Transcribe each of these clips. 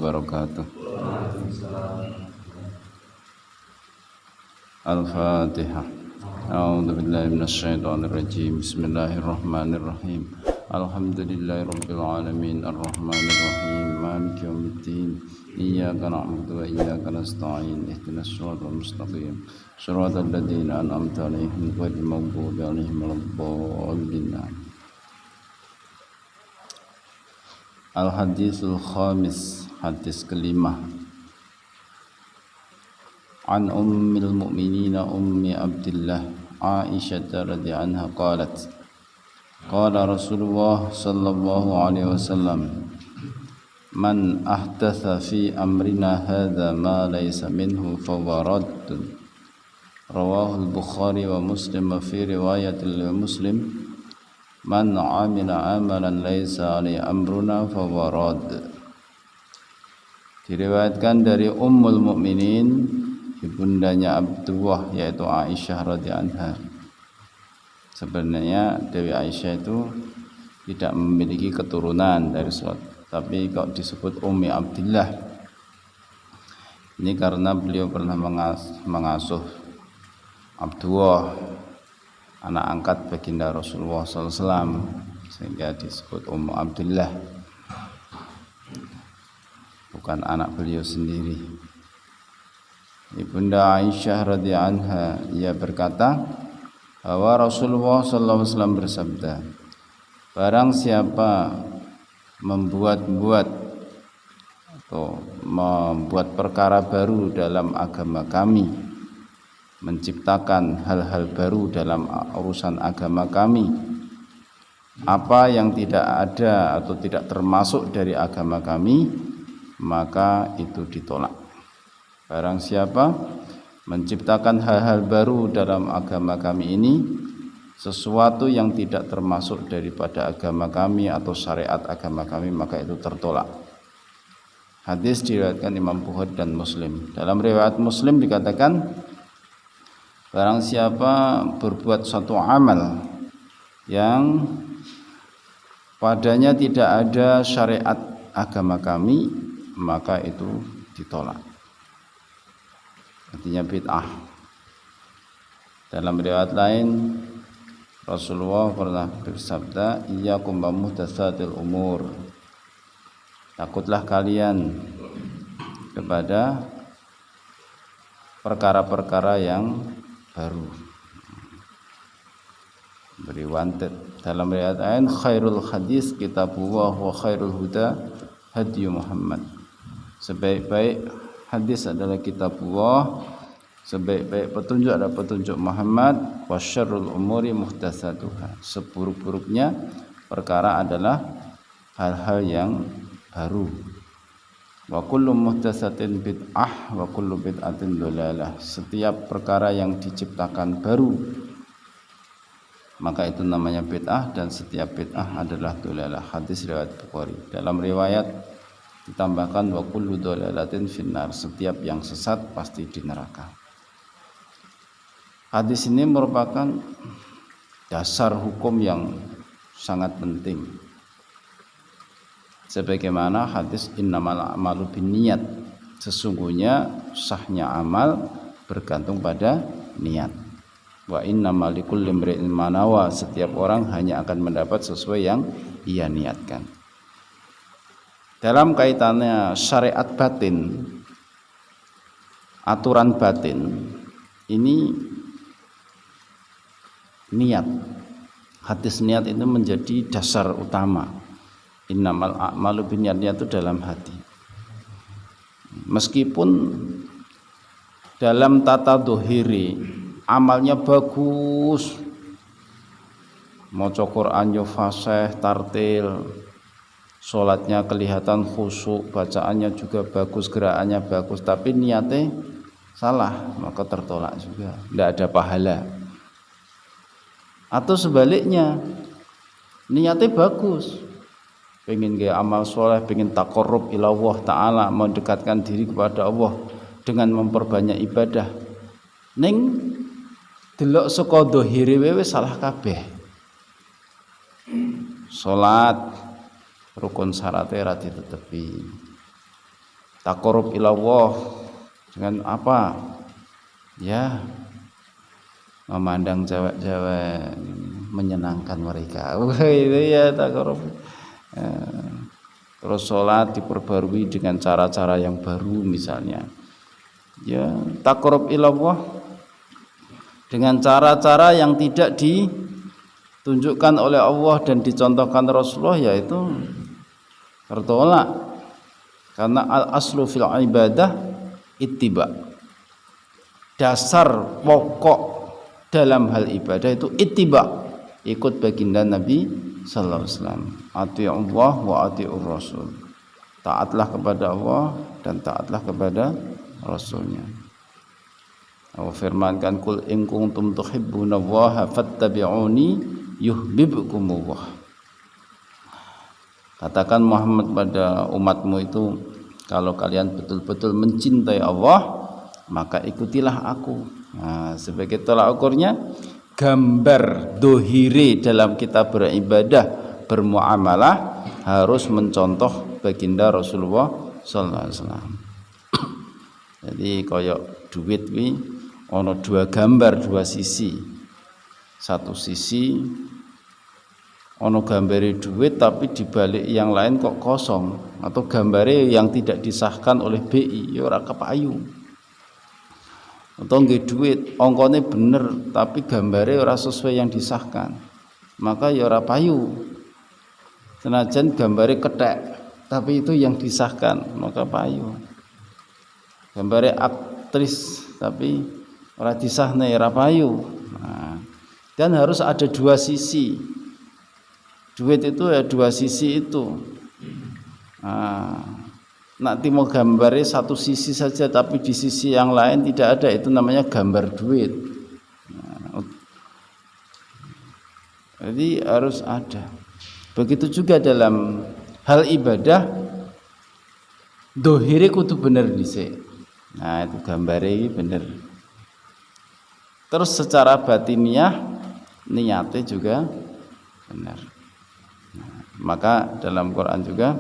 wabarakatuh. Al-Fatihah. A'udzu billahi minasyaitonir rajim. Bismillahirrahmanirrahim. Alhamdulillahirabbil alamin arrahmanir rahim maliki yaumiddin. Iyyaka na'budu wa iyyaka nasta'in. Ihdinas siratal mustaqim. Shiratal ladzina an'amta 'alaihim ghairil maghdubi 'alaihim waladdallin. Al-Hadithul Khamis, hadis kelima. An Ummil Mu'minina Ummi Abdillah Aisyah radhiyallahu anha qalat qala Rasulullah sallallahu alaihi wasallam man ahdatha fi amrina hadza ma laysa minhu fahuwa raddun. Rawahu al-Bukhari wa Muslim fi riwayatil Muslim man amila amalan laysa alaihi amruna fahuwa radd. Diriwayatkan dari Ummul Mukminin, ibundanya Abdullah, yaitu Aisyah radhiyallahu anha. Sebenarnya Dewi Aisyah itu tidak memiliki keturunan dari suatu, tapi kok disebut Ummi Abdillah. Ini karena beliau pernah mengasuh Abdullah, anak angkat baginda Rasulullah SAW, sehingga disebut Ummu Abdillah, bukan anak beliau sendiri. Ibunda Aisyah radhiyallahu anha, ia berkata bahwa Rasulullah SAW bersabda, barang siapa membuat perkara baru dalam agama kami, menciptakan hal-hal baru dalam urusan agama kami, apa yang tidak ada atau tidak termasuk dari agama kami, maka itu ditolak. Barang siapa menciptakan hal-hal baru dalam agama kami ini, sesuatu yang tidak termasuk daripada agama kami atau syariat agama kami, maka itu tertolak. Hadis diriwayatkan Imam Bukhari dan Muslim. Dalam riwayat Muslim dikatakan, barang siapa berbuat suatu amal yang padanya tidak ada syariat agama kami, maka itu ditolak. Artinya bid'ah. Dalam riwayat lain, Rasulullah pernah bersabda, iyyakum wa muhdatsatil umur. Takutlah kalian kepada perkara-perkara yang baru. Beri wanted. Dalam riwayat lain, khairul hadis kitabullah wa khairul huda hadi Muhammad. Sebaik-baik hadis adalah kitabullah, sebaik-baik petunjuk adalah petunjuk Muhammad, wa syarrul umuri muhdatsatuha. Seburuk-buruknya perkara adalah hal-hal yang baru. Wa kullu muhdatsatin bid'ah wa kullu bid'atin dhalalah. Setiap perkara yang diciptakan baru, maka itu namanya bid'ah, dan setiap bid'ah adalah dhalalah. Hadis riwayat Bukhari. Dalam riwayat ditambahkan wa kullu dhalalatin finnar, setiap yang sesat pasti di neraka. Hadis ini merupakan dasar hukum yang sangat penting. Sebagaimana hadis innamal a'malu binniyat, sesungguhnya sahnya amal bergantung pada niat. Wa innamal likulli imri'in ma nawa, setiap orang hanya akan mendapat sesuai yang ia niatkan. Dalam kaitannya syariat batin, aturan batin, ini niat. Hadis niat itu menjadi dasar utama. Innamal a'malu binniyat itu dalam hati. Meskipun dalam tata dohiri amalnya bagus, maca Quran yo fasih, tartil, sholatnya kelihatan khusyuk, bacaannya juga bagus, gerakannya bagus, tapi niatnya salah, maka tertolak juga, tidak ada pahala. Atau sebaliknya, niatnya bagus, pengen gaya amal soleh, pengen taqarrub ila Allah Ta'ala, mendekatkan diri kepada Allah dengan memperbanyak ibadah, ning delok saka dhahire wewe salah kabeh. Salat rukun syaratnya ra ditetepi, Taqarrub ilallah dengan apa? Ya, memandang cewek-cewek, menyenangkan mereka. Itu ya taqarrub. Terus sholat diperbarui dengan cara-cara yang baru misalnya. Ya, taqarrub ilallah dengan cara-cara yang tidak ditunjukkan oleh Allah dan dicontohkan Rasulullah, yaitu tertolak. Karena al-aslu fil ibadah ittiba. Dasar pokok dalam hal ibadah itu ittiba, ikut baginda Nabi sallallahu alaihi wasallam. Ati'ullah wa ati'ur rasul. Taatlah kepada Allah dan taatlah kepada Rasulnya. Allah firmankan, kul in kuntum tuhibbunallaha fattabi'uni yuhibbukumullah. Katakan Muhammad pada umatmu itu, kalau kalian betul-betul mencintai Allah, maka ikutilah aku. Nah, sebagai tolak ukurnya, gambar dohiri dalam kita beribadah, bermuamalah harus mencontoh baginda Rasulullah sallallahu alaihi wasallam. Jadi koyok duit wi ono dua gambar, dua sisi. Satu sisi ono gambare duit tapi dibalik yang lain kok kosong, atau gambare yang tidak disahkan oleh BI, ya ora kepayu. Atau nggih duit ongkone bener tapi gambare ora sesuai yang disahkan, maka ya ora payu. Senajan gambare kethek tapi itu yang disahkan, maka payu. Gambare aktris tapi ora disahne ora payu. Nah, dan harus ada dua sisi. Duit itu ya dua sisi itu. Nanti mau gambarnya satu sisi saja tapi di sisi yang lain tidak ada, itu namanya gambar duit. Jadi harus ada. Begitu juga dalam hal ibadah, dohire kudu bener dhisik. Nah, itu gambarnya bener. Terus secara batiniah niatnya juga benar. Maka dalam Quran juga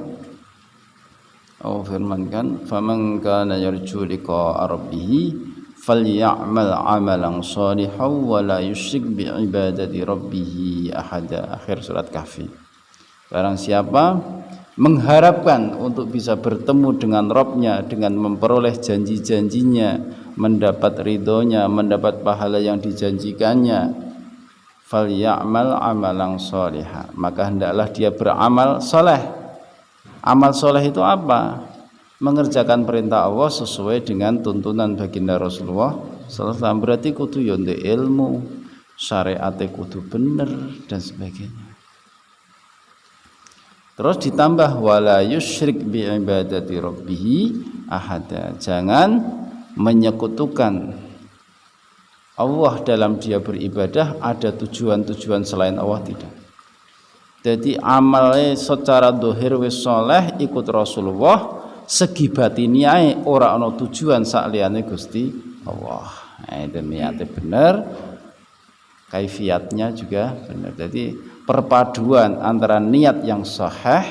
Allah firmankan, faman kana yarju liqa'a rabbih falyamal 'amalan shalihan wa la yusyrik bi ibadati rabbih ahada. Akhir surat Kahfi. Barang siapa mengharapkan untuk bisa bertemu dengan Rabb-nya, dengan memperoleh janji-janjinya, mendapat ridhonya, mendapat pahala yang dijanjikannya, falyamal amalan sholiha, maka hendaklah dia beramal soleh. Amal soleh itu apa? Mengerjakan perintah Allah sesuai dengan tuntunan baginda Rasulullah sallallahu alaihi wasallam. Berarti kudu yo ndek ilmu, syariate kudu bener dan sebagainya. Terus ditambah wala yusyrik bi ibadati rabbih ahada. Jangan menyekutukan Allah dalam dia beribadah ada tujuan-tujuan selain Allah, tidak. Jadi amalnya secara dohir wis soleh ikut Rasulullah, segi batiniae ora ana tujuan saliyane Gusti Allah. Nah, itu niatnya benar, kaifiatnya juga benar. Jadi perpaduan antara niat yang sahih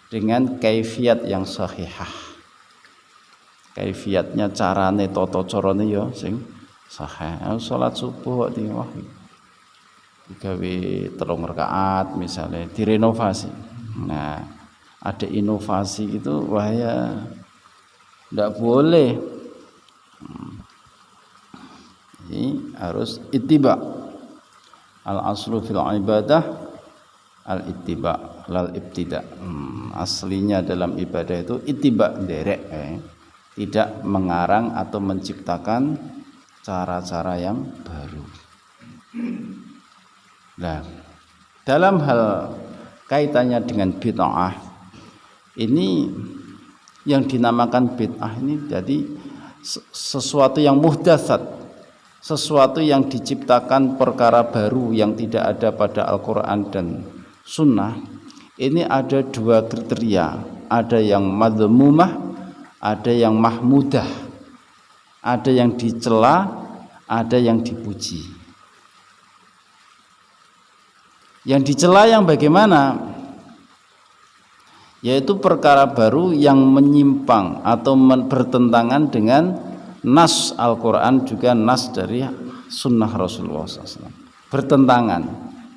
dengan kaifiat yang sahihah. Kaifiatnya carane tata carane ya sing sahih. Salat subuh kok wah digawe 3 rakaat misalnya direnovasi. Nah, ada inovasi itu wah ya enggak boleh. Jadi harus ittiba. Al-aslu fil ibadah al-ittiba lal ibtida. Aslinya dalam ibadah itu ittiba, derek, tidak mengarang atau menciptakan cara-cara yang baru. Nah, dalam hal kaitannya dengan bid'ah, ini yang dinamakan bid'ah ini jadi sesuatu yang muhdatsat, sesuatu yang diciptakan perkara baru yang tidak ada pada Al-Quran dan Sunnah. Ini ada 2 kriteria, ada yang madzmumah, ada yang mahmudah, ada yang dicela, ada yang dipuji. Yang dicela yang bagaimana? yaitu perkara baru yang menyimpang atau bertentangan dengan nas Al-Quran juga nas dari sunnah Rasulullah SAW, bertentangan,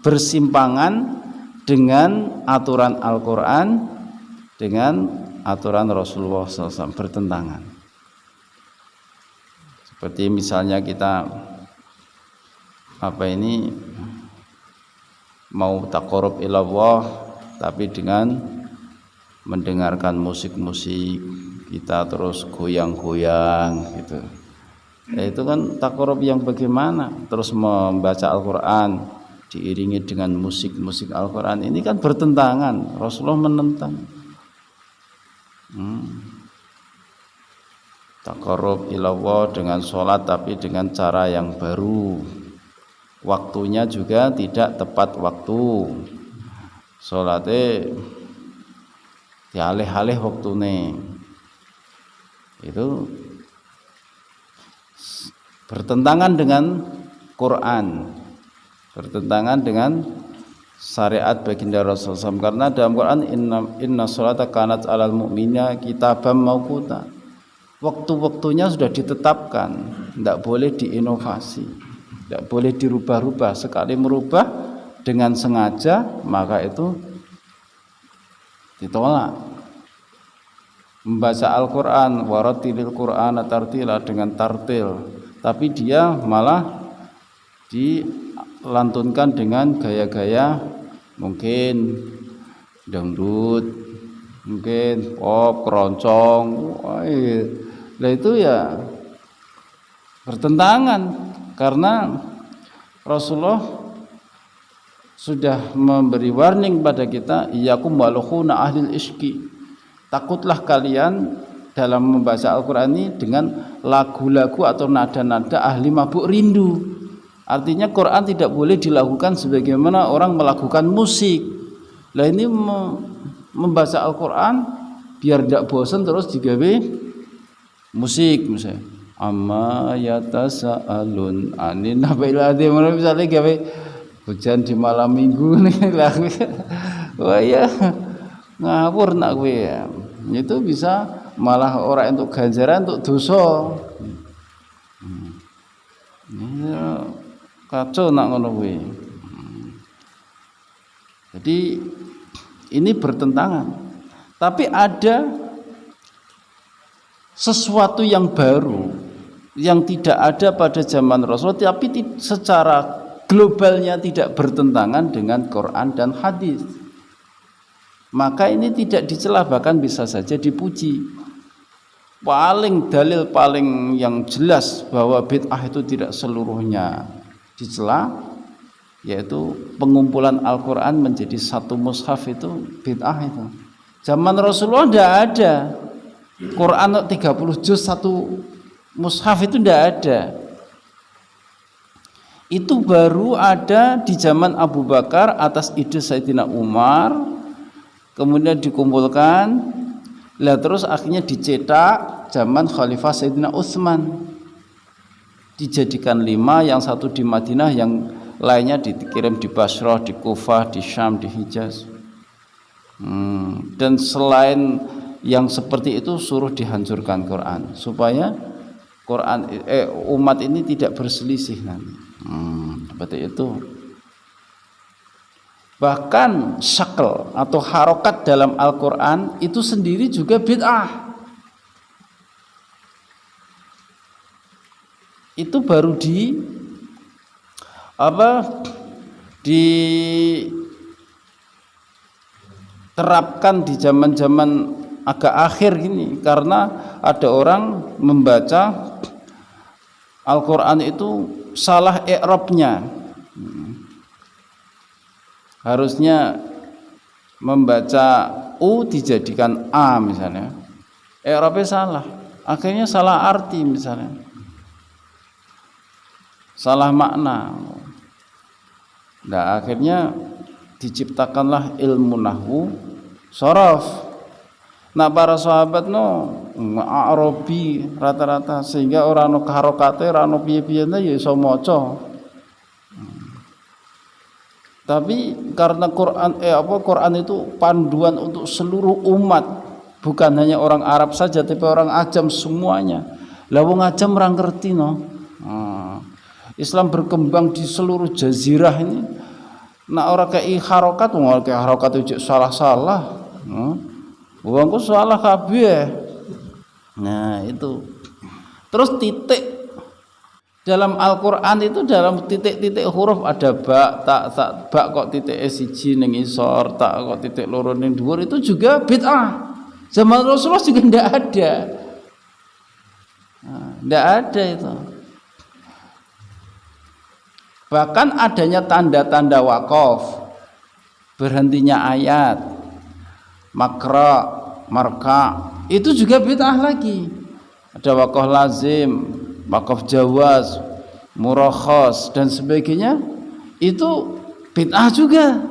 bersimpangan dengan aturan Al-Quran dengan aturan Rasulullah SAW, bertentangan. Seperti misalnya kita mau taqarrub ilallah tapi dengan mendengarkan musik-musik, kita terus goyang-goyang gitu. Itu kan taqarrub yang bagaimana? Terus membaca Al-Quran diiringi dengan musik-musik Al-Quran, ini kan bertentangan. Rasulullah menentang. Taqarrub ilallah dengan sholat tapi dengan cara yang baru, waktunya juga tidak tepat waktu, sholatnya dialih-alih waktune, itu bertentangan dengan Quran, bertentangan dengan syariat baginda Rasulullah SAW. Karena dalam Quran inna sholata kanat alal mu'minina kitabam mauquta, waktu-waktunya sudah ditetapkan, tidak boleh diinovasi, tidak boleh dirubah-rubah. Sekali merubah dengan sengaja maka itu ditolak. Membaca Al-Quran waratilil Qur'ana tartila, dengan tartil, tapi dia malah dilantunkan dengan gaya-gaya mungkin dangdut, mungkin pop, keroncong. Nah itu ya bertentangan, karena Rasulullah sudah memberi warning pada kita, iyyakum walukhuna ahlil isyqi, takutlah kalian dalam membaca Al-Quran ini dengan lagu-lagu atau nada-nada ahli mabuk rindu. Artinya Quran tidak boleh dilakukan sebagaimana orang melakukan musik. Lah ini membaca Al-Quran biar tidak bosan terus digawe musik misalnya. Amma yatasaalun anin nabil adim, misalnya gawe hujan di malam minggu nih lagu. Wah ya ngawur nak kowe ya. Itu bisa malah orang untuk ganjaran, untuk dosa. Kacau nak ngono kowe. Jadi ini bertentangan. Tapi ada sesuatu yang baru yang tidak ada pada zaman Rasul, tapi secara globalnya tidak bertentangan dengan Quran dan hadis. Maka ini tidak dicela, bahkan bisa saja dipuji. Dalil paling yang jelas bahwa bid'ah itu tidak seluruhnya dicela, yaitu pengumpulan Al-Quran menjadi satu mushaf, itu bid'ah itu. Zaman Rasulullah tidak ada Quran 30 juz satu mushaf, itu tidak ada. Itu baru ada di zaman Abu Bakar atas ide Sayyidina Umar, kemudian dikumpulkan, lah terus akhirnya dicetak zaman Khalifah Sayyidina Utsman, dijadikan 5, yang satu di Madinah, yang lainnya dikirim di Basrah, di Kufah, di Syam, di Hijaz. Dan selain yang seperti itu suruh dihancurkan Quran supaya umat ini tidak berselisih nanti. Seperti itu. Bahkan syakl atau harokat dalam Al-Quran itu sendiri juga bid'ah. Itu baru diterapkan di zaman-zaman agak akhir gini, karena ada orang membaca Al-Quran itu salah i'rabnya. Harusnya membaca U dijadikan A misalnya, i'rabnya salah, akhirnya salah arti misalnya, salah makna. Nah akhirnya diciptakanlah ilmu nahwu sharaf. Nah para sahabat Arabi rata-rata, sehingga orang harokate ora ono piye-piyene ya iso maca. Tapi karena Quran itu panduan untuk seluruh umat, bukan hanya orang Arab saja tapi orang ajam semuanya. Lah wong ajam ora ngerti no. Islam berkembang di seluruh jazirah ini. Nak ora kei harokat, wong kei harokat itu salah-salah. Wong ku salah kabeh. Nah, itu. Terus titik dalam Al-Qur'an itu dalam titik-titik huruf ada ba, tak, ba kok titik siji ning isor, tak kok titik loro ning dhuwur itu juga bid'ah. Zaman Rasulullah juga ndak ada. Ndak ada itu. Bahkan adanya tanda-tanda wakaf, berhentinya ayat, makra, marka, itu juga bid'ah lagi. Ada wakaf lazim, wakaf jawaz, murakhas dan sebagainya, itu bid'ah juga.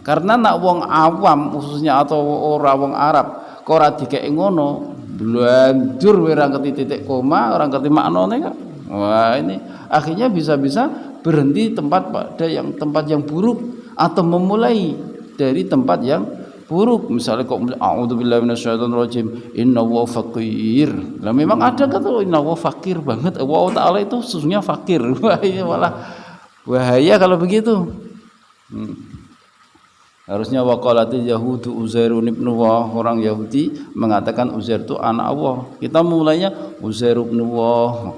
Karena nak wong awam khususnya atau orang wong Arab kok ora dikek ngono, blandur ora ngerti titik koma, orang ngerti maknane kok. Wah, ini akhirnya bisa-bisa berhenti tempat yang buruk atau memulai dari tempat yang buruk. Misalnya kok a'udzubillahi minasyaitonirrajim, innallaha faqir. Lah memang ada kata innallaha faqir banget. Allah Taala itu sesungguhnya fakir. Wah, ini malah bahaya kalau begitu. Harusnya waqalatil yahudu Uzairun ibnu Allah, orang Yahudi mengatakan Uzair itu anak Allah. Kita mulainya Uzair ibnu Allah,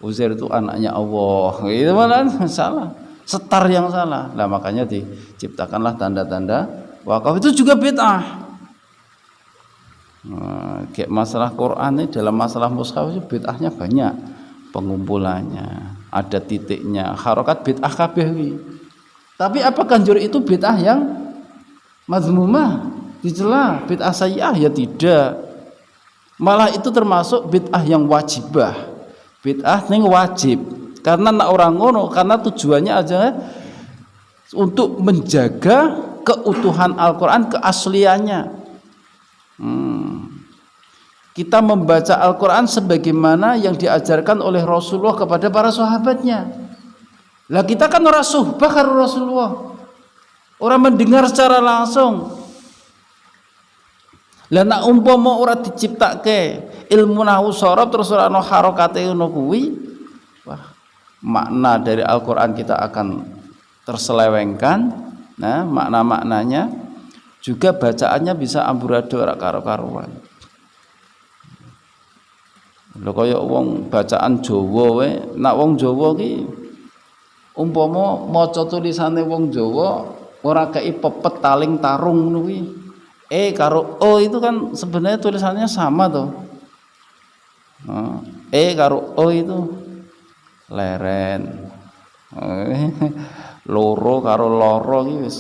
Uzair itu anaknya Allah. Itu malah salah, setar yang salah. Nah, makanya diciptakanlah tanda-tanda wakaf, itu juga bid'ah. Kayak masalah Quran ini, dalam masalah mushaf itu bid'ahnya banyak pengumpulannya, ada titiknya, harokat bid'ah kabeh. Tapi apakah kanjur itu bid'ah yang mazmumah, dicela, bid'ah sayyi'ah? Ya tidak. Malah itu termasuk bid'ah yang wajibah, bid'ah yang wajib. Karena nak orang ngono, karena tujuannya aja untuk menjaga keutuhan Al-Quran, keasliannya. Kita membaca Al-Quran sebagaimana yang diajarkan oleh Rasulullah kepada para sahabatnya. Lah kita kan ora suhbah karo Rasulullah, ora mendengar secara langsung. Lah nek umpama ora diciptake ilmu nahwu sharaf terus ora ana harokate ngono kuwi, wah, makna dari Al-Qur'an kita akan terselewengkan. Nah, makna-maknanya juga bacaannya bisa amburadul ora karo-karuan. Lho kaya wong bacaan Jawa wae, nek wong Jawa ki umpama maca tulisane wong Jawa ora kei pepet taling tarung ngono kuwi. Karo O itu kan sebenarnya tulisannya sama toh. Karo O itu leren. Loro karo loro iki wis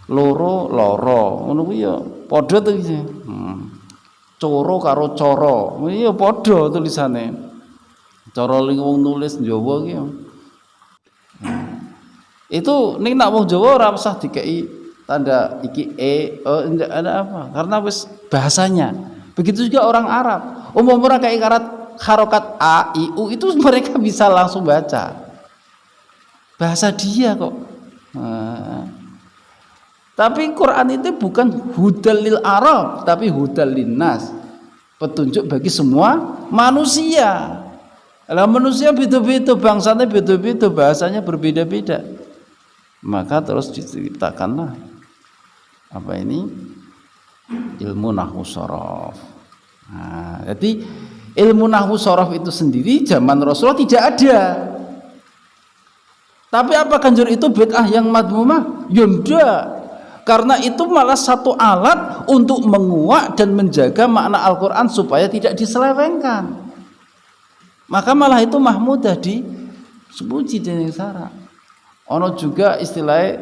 loro ngono kuwi ya padha to iki. Coro karo coro kuwi ya padha tulisane. Cara wong nulis Jawa ki itu ning nak wong Jawa ora usah dikei tanda iki ndak ada apa, karena wis bahasanya. Begitu juga orang Arab, ora kei harokat a i u itu mereka bisa langsung baca. Bahasa dia kok. Tapi Quran itu bukan hudal lil Arab, tapi hudal linnas, petunjuk bagi semua manusia. Lah manusia beda-beda, bangsanya beda-beda, bahasanya berbeda-beda. Maka terus diciptakanlah apa ini? Ilmu nahwu sharaf. Jadi ilmu nahwu sharaf itu sendiri zaman Rasulullah tidak ada. Tapi apa kanjur itu bid'ah yang madmumah? Ya enggak. Karena itu malah satu alat untuk menguak dan menjaga makna Al-Qur'an supaya tidak diselewengkan. Maka malah itu mahmudah dipuji dan sara. Ono juga istilah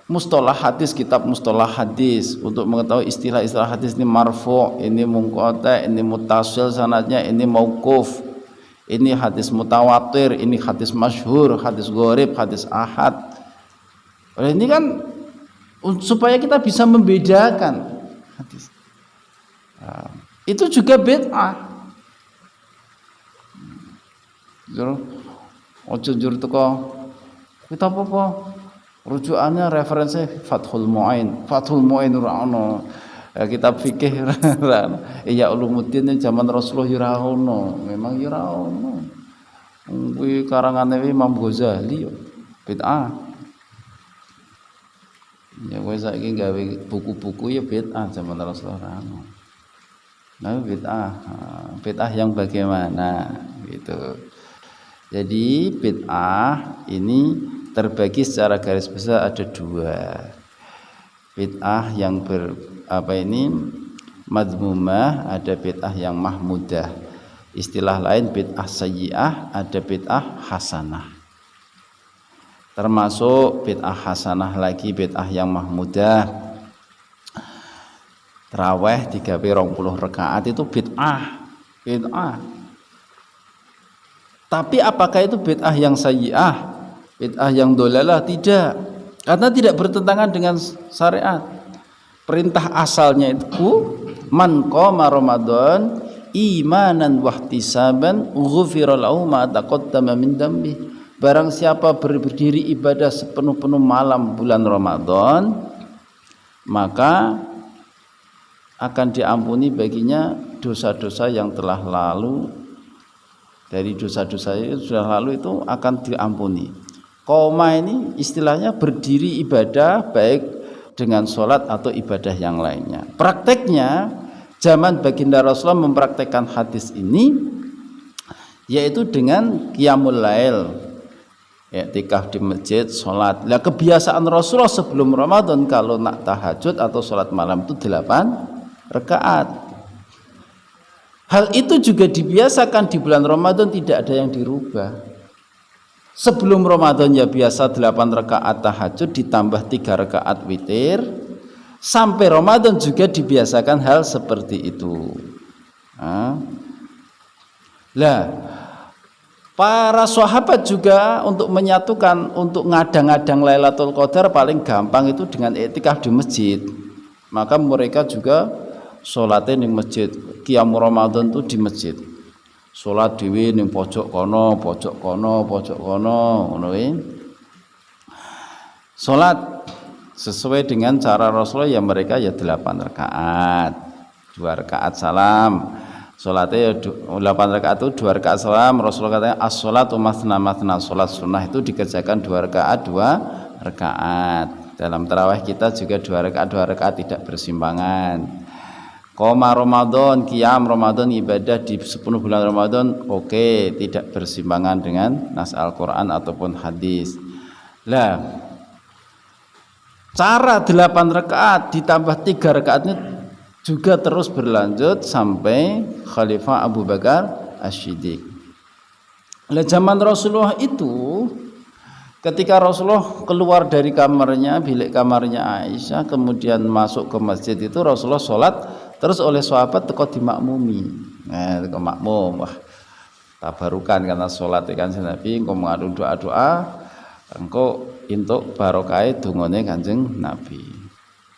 mustalah hadis, kitab mustalah hadis untuk mengetahui istilah-istilah hadis ini marfu', ini munqati', ini muttasil sanadnya, ini mauquf, ini hadis mutawatir, ini hadis masyhur, hadis gharib, hadis ahad. Ini kan supaya kita bisa membedakan hadis. Itu juga bid'ah. Ojo njur teko Kita apa? Rujukannya referensi Fathul Mu'in. Fathul Mu'in ora ono. Kitab fikih ora ono. Ya Ulumuddin zaman Rasulullah ya ora ono. Memang ya ora ono. Kuwi karangane Imam Ghazali yo bid'ah. Ya kowe saiki gawe buku-buku ya bid'ah zaman Rasulullah ora ono. Nah, bid'ah yang bagaimana gitu. Jadi bid'ah ini terbagi secara garis besar ada dua. Bid'ah yang madmumah, ada bid'ah yang mahmudah. Istilah lain bid'ah sayyi'ah, ada bid'ah hasanah. Termasuk bid'ah hasanah lagi bid'ah yang mahmudah. Tarawih 20 rakaat itu bid'ah. Tapi apakah itu bid'ah yang sayyi'ah? Bid'ah yang dolalah? Tidak, karena tidak bertentangan dengan syariat. Perintah asalnya itu man qama Ramadan imanan wahtisaban ghufira lahu ma taqaddama min dambi. Barang siapa berdiri ibadah sepenuh-penuh malam bulan Ramadan, maka akan diampuni baginya dosa-dosa yang telah lalu. Dari dosa-dosa yang sudah lalu itu akan diampuni. Qoma ini istilahnya berdiri ibadah baik dengan sholat atau ibadah yang lainnya. Prakteknya zaman baginda Rasulullah mempraktekkan hadis ini yaitu dengan qiyamul lail, i'tikaf di masjid, sholat. Lah kebiasaan Rasulullah sebelum Ramadan kalau nak tahajud atau sholat malam itu 8 rakaat. Hal itu juga dibiasakan di bulan Ramadan, tidak ada yang dirubah. Sebelum Ramadan ya biasa 8 rakaat tahajud ditambah 3 rakaat witir. Sampai Ramadan juga dibiasakan hal seperti itu. Lah, para sahabat juga untuk menyatukan, untuk ngadang-ngadang Lailatul Qadar paling gampang itu dengan i'tikaf di masjid. Maka mereka juga sholatnya di masjid. Qiyam Ramadan itu di masjid. Sholat dhewe ning pojok kono ngono kuwi. Sholat sesuai dengan cara Rasulullah ya mereka ya 8 rakaat. 2 rakaat salam. Sholatnya ya 8 rakaat itu 2 rakaat salam. Rasulullah katanya as-sholatu matsna. Sholat sunnah itu dikerjakan 2 rakaat 2 rakaat. Dalam tarawih kita juga 2 rakaat tidak bersimpangan. Qoma Ramadan, qiyam Ramadan, ibadah di 10 bulan Ramadan, oke, tidak bersimpangan dengan nas Al-Quran ataupun hadis. Lah, cara 8 rakaat ditambah 3 rakaat ini juga terus berlanjut sampai Khalifah Abu Bakar As-Siddiq. Lah zaman Rasulullah itu ketika Rasulullah keluar dari kamarnya, bilik kamarnya Aisyah, kemudian masuk ke masjid itu Rasulullah sholat. Terus oleh sahabat teko dimakmumi. Teko makmum. Wah, tabarukan karena sholat Kanjeng Nabi, engko mengadu doa-doa, engko entuk barokah dungane Kanjeng Nabi.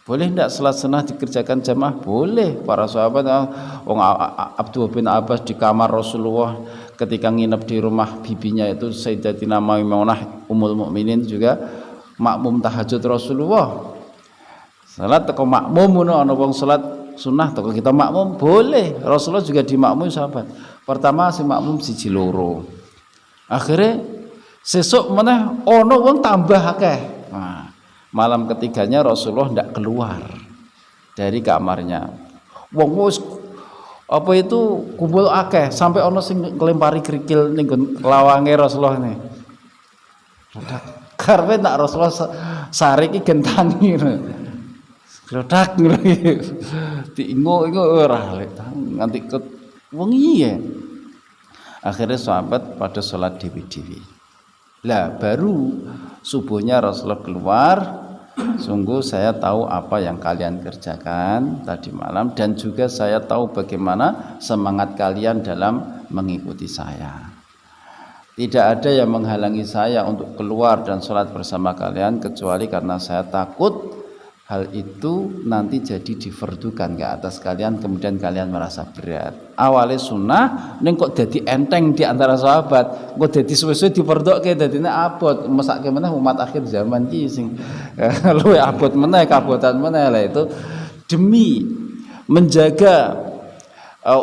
Boleh ndak salat sunnah dikerjakan jamaah? Boleh. Para sahabat wong Abdullah bin Abbas di kamar Rasulullah ketika nginep di rumah bibinya itu Sayyidatina Maimunah Ummul Mukminin juga makmum tahajud Rasulullah. Salat teko makmum ngono ana wong salat sunnah toko kita makmum boleh. Rasulullah juga dimakmumi sahabat. Pertama si makmum siji loro. Akhirnya sesuk meneh ono wong tambah akeh. Nah, malam ketiganya Rasulullah ndak keluar dari kamarnya. Wong wis apa itu kumpul akeh sampai ono sing nglempari krikil ning lawange Rasulullah nih. Karep nak Rasulullah sare iki gentangi. Klodak ngene. Diingo-ingo ora nganti ket wengi ya. Akhirnya sahabat pada sholat dewi-dewi. Lah baru subuhnya Rasulullah keluar. Sungguh saya tahu apa yang kalian kerjakan tadi malam dan juga saya tahu bagaimana semangat kalian dalam mengikuti saya. Tidak ada yang menghalangi saya untuk keluar dan sholat bersama kalian kecuali karena saya takut hal itu nanti jadi difardukan ke atas kalian, kemudian kalian merasa berat. Awalnya sunnah ning kok dadi enteng di antara sahabat, kok dadi suwe-suwe diperdokke dadine abot. Mesake meneh umat akhir zaman ki sing luwih abot meneh, kabotan meneh lah. Itu demi menjaga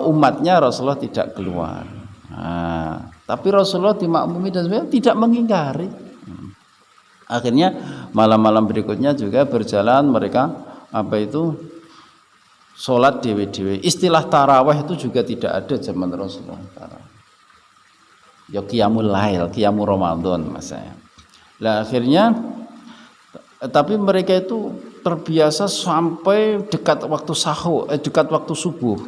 umatnya Rasulullah tidak keluar. Nah, tapi Rasulullah dimakmumi dan sebagainya tidak mengingkari. Akhirnya malam-malam berikutnya juga berjalan mereka sholat dewe-dewe. Istilah tarawih itu juga tidak ada zaman Rasulullah. Ya qiyamul lail, qiyamul Ramadan masanya. Lah akhirnya tapi mereka itu terbiasa sampai dekat waktu sahur, dekat waktu subuh.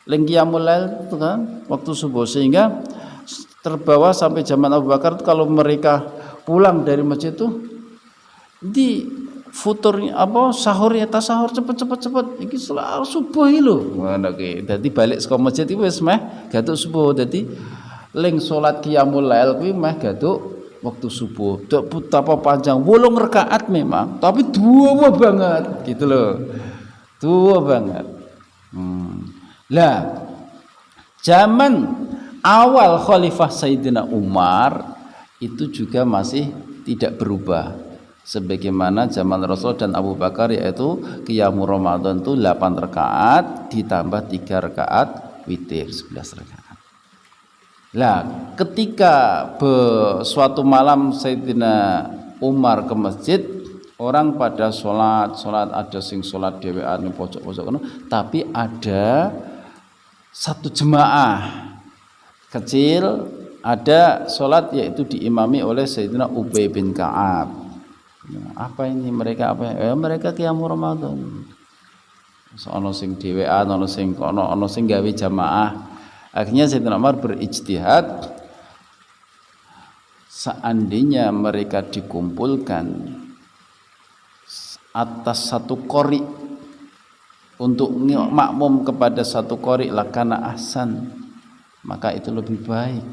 Qiyamul lail itu kan waktu subuh, sehingga terbawa sampai zaman Abu Bakar kalau mereka pulang dari masjid itu di futurnya sahurnya tasahur cepet iki selalu subuh lho ngono ki. Dadi balik saka masjid iki wis meh gatuk subuh. Dadi ling salat qiyamul lail kuwi meh gatuk waktu subuh. Dak betapa panjang 8 rakaat memang, tapi dua banget gitu loh. Dua banget. Lah zaman awal Khalifah Sayyidina Umar itu juga masih tidak berubah sebagaimana zaman Rasul dan Abu Bakar, yaitu qiyamul Ramadan itu 8 rakaat ditambah 3 rakaat witir 11 rakaat. Lah ketika suatu malam Sayyidina Umar ke masjid, orang pada sholat ada sing sholat dhewean ning pojok-pojok kono, tapi ada satu jemaah kecil ada sholat yaitu diimami oleh Sayyidina Ubay bin Ka'ab. Apa ini mereka mereka qiyamul Ramadan. Ono sing dhewean, ono sing kono, ono sing gawe jamaah. Akhirnya Sayyidina Umar berijtihad, seandainya mereka dikumpulkan atas satu qori untuk makmum kepada satu qori lakana ahsan, maka itu lebih baik.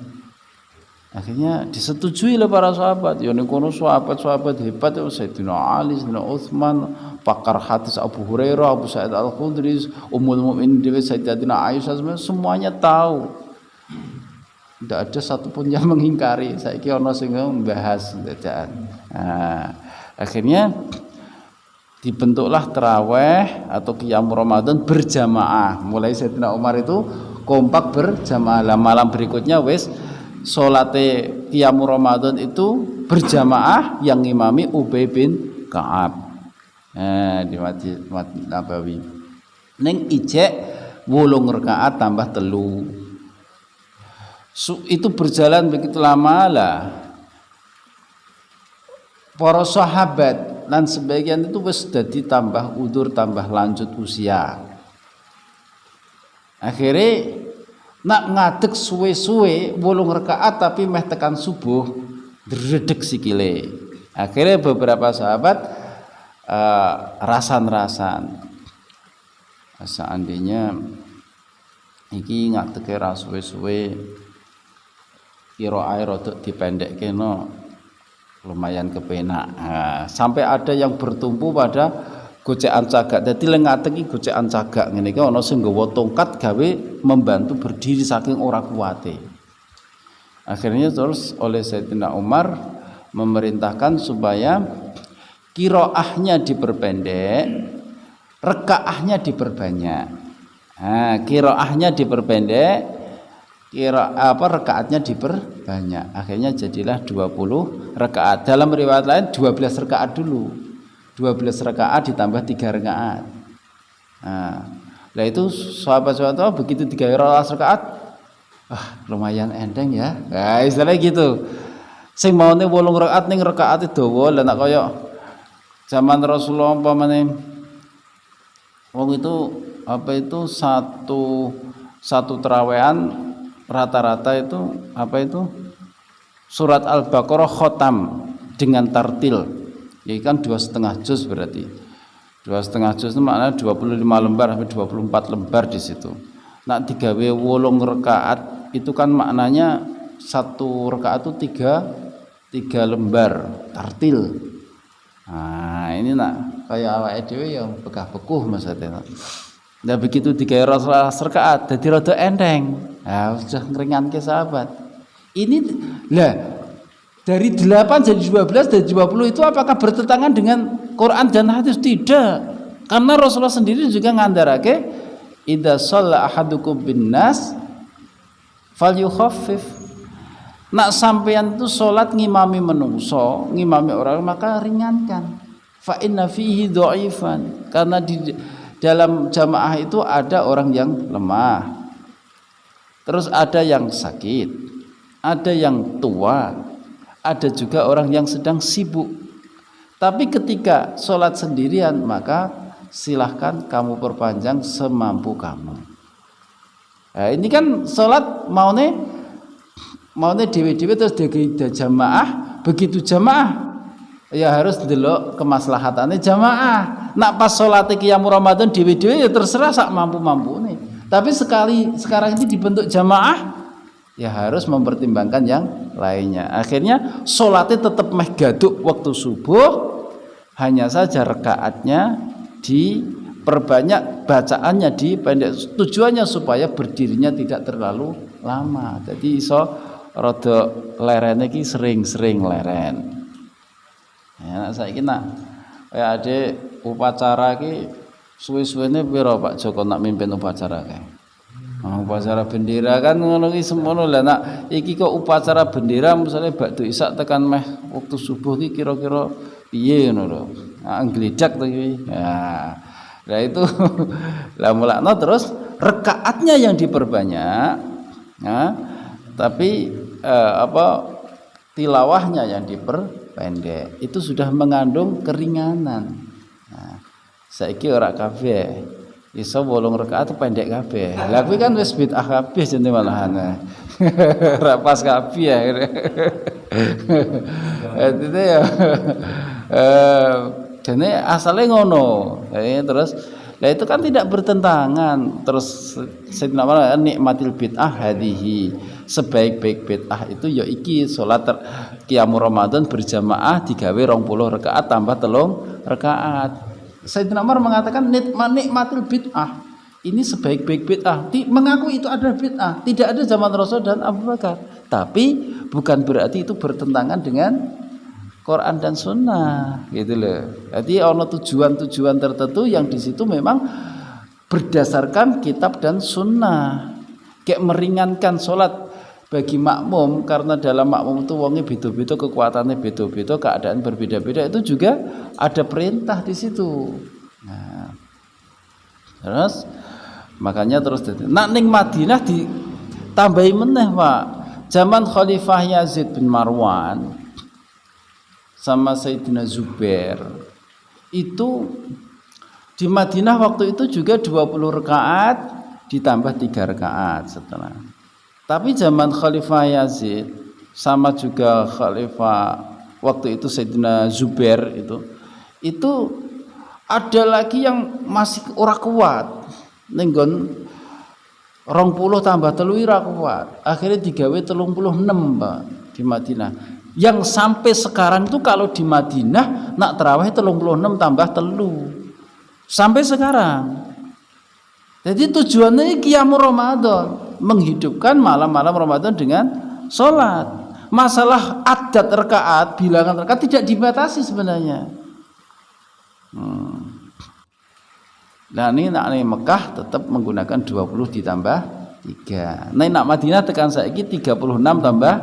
Akhirnya disetujui oleh para sahabat. Ya ning kono sahabat-sahabat hebat ya Sayyidina Ali, Sayyidina Utsman, pakar hadis Abu Hurairah, Abu Sa'id Al-Khudri, Ummul Mukminin dewe Sayyidatina Aisyah, semuanya tahu. Tidak ada satupun yang mengingkari. Saiki ana sing membahas dadaan. Nah, akhirnya dibentuklah tarawih atau qiyamul Ramadan berjamaah. Mulai Sayyidina Umar itu kompak berjamaah. Malam berikutnya wis salate qiyamul Ramadan itu berjamaah yang ngimami Ubay bin Ka'ab. Di Masjid Nabawi. Ning ijek 8 rakaat tambah 3. Itu berjalan begitu lama lah. Para sahabat dan sebagian itu wis dadi tambah udur, tambah lanjut usia. Akhirnya nak ngadeg suwe-suwe 8 rakaat tapi meh tekan subuh dredeg sikile. Akhirnya beberapa sahabat rasan-rasan, seandainya iki ngadege ra suwe-suwe kira-kira rada dipendekke lumayan kepenak. Sampai ada yang bertumpu pada gocekan cagak. Dadi lek ngateki gocekan cagak ngene iki ana sing nggawa tongkat gawe membantu berdiri saking ora kuate. Akhirnya terus oleh Sayyidina Umar memerintahkan supaya qiraahnya diperpendek, rakaahnya diperbanyak. Qiraahnya diperpendek, rakaatnya diperbanyak. Akhirnya jadilah 20 rakaat. Dalam riwayat lain 12 rakaat dulu. 12 rakaat ditambah 3 rakaat. Nah itu sahabat-sahabat begitu 3 rakaat, lumayan enteng ya. Nah istilahnya gitu. Sing maune 8 rakaat ning rakaate dawa, lah nek kaya zaman Rasulullah umpamane wong itu satu terawehan rata-rata itu surat Al-Baqarah khotam dengan tartil. Ya kan 2,5 juz berarti. 2,5 juz itu maknanya 25 lembar sampai 24 lembar di situ. Nak digawe 8 rakaat itu kan maknanya satu rakaat itu 3 lembar tartil. Nah, ini nak kaya awake dhewe ya bekah-bekuh maksudnya. Nah begitu digawe rakaat dadi rada enteng. Nah sudah ngeringanke sahabat. Ini lah dari 8 jadi 12 dari 20 itu apakah bertentangan dengan Quran dan hadis? Tidak. Karena Rasulullah sendiri juga ngandarake idza shalla ahadukum binnas falyukhaffif. Nak sampeyan itu salat ngimami menungso, ngimami orang maka ringankan. Fa inna fihi dhaifan. Karena di dalam jamaah itu ada orang yang lemah. Terus ada yang sakit, ada yang tua, ada juga orang yang sedang sibuk. Tapi ketika sholat sendirian maka silahkan kamu perpanjang semampu kamu. Nah, ini kan sholat maunya dewe-dewe terus ada jamaah. Begitu jamaah ya harus delok kemaslahatannya jamaah. Nak pas sholat qiyamul Ramadan dewe-dewe ya terserah sak mampu-mampune. Tapi sekarang ini dibentuk jamaah ya harus mempertimbangkan yang lainnya. Akhirnya sholatnya tetap meh gaduk waktu subuh, hanya saja rakaatnya diperbanyak, bacaannya dipendek. Tujuannya supaya berdirinya tidak terlalu lama. Jadi iso rada lerene iki sering-sering leren. Ya saiki nak kaya ade upacara iki suwe-suwene pira Pak Joko nak mimpin upacara kae. Upacara bendera kan ngono ki semono lah nak iki kok upacara bendera misalnya bakdo isak tekan meh waktu subuh ki kira-kira piye ngono lho. Anggledak to iki. Ya. Nah itu lah mulakno terus rakaatnya yang diperbanyak. Nah, tapi tilawahnya yang diperpendek. Itu sudah mengandung keringanan. Nah, saiki ora kabeh iso 8 rakaat pendek kabeh. Lah kuwi kan wis bid'ah kabeh jane malahan. Ora pas kabeh ya. Itu ya. Jane asale ngono. Terus lah itu kan tidak bertentangan. Terus Sayyidina Umar nikmatil bid'ah hadihi. Sebaik-baik bid'ah itu ya iki salat qiyamul Ramadan berjamaah digawe 20 rakaat tambah 3 rakaat. Sayyidina Umar mengatakan nikmatil bid'ah. Ini sebaik-baik bid'ah. Mengaku itu adalah bid'ah. Tidak ada zaman Rasul dan Abu Bakar. Tapi bukan berarti itu bertentangan dengan Quran dan Sunnah, gitu loh. Jadi ada tujuan-tujuan tertentu yang di situ memang berdasarkan kitab dan Sunnah. Kayak meringankan sholat bagi makmum karena dalam makmum itu wongnya beda-beda, kekuatannya beda-beda, keadaan berbeda-beda, itu juga ada perintah di situ. Nah, terus makanya terus nak ning Madinah ditambahi meneh Pak. Zaman Khalifah Yazid bin Marwan sama Sayyidina Zubair itu di Madinah waktu itu juga 20 rakaat ditambah 3 rakaat setelah. Tapi zaman Khalifah Yazid sama juga Khalifah waktu itu Sayyidina Zubair itu ada lagi yang masih ora kuat nenggon 20 tambah 3 ora kuat. Akhirnya digawe 36 Pak di Madinah. Yang sampai sekarang itu kalau di Madinah nak tarawih 36 tambah 3 sampai sekarang. Jadi tujuannya qiyamul Ramadan, menghidupkan malam-malam Ramadan dengan sholat. Masalah adat rakaat, bilangan rakaat tidak dibatasi sebenarnya. Nah ini nak Mekah tetap menggunakan 20 ditambah 3. Nah nak Madinah tekan saiki 36 tambah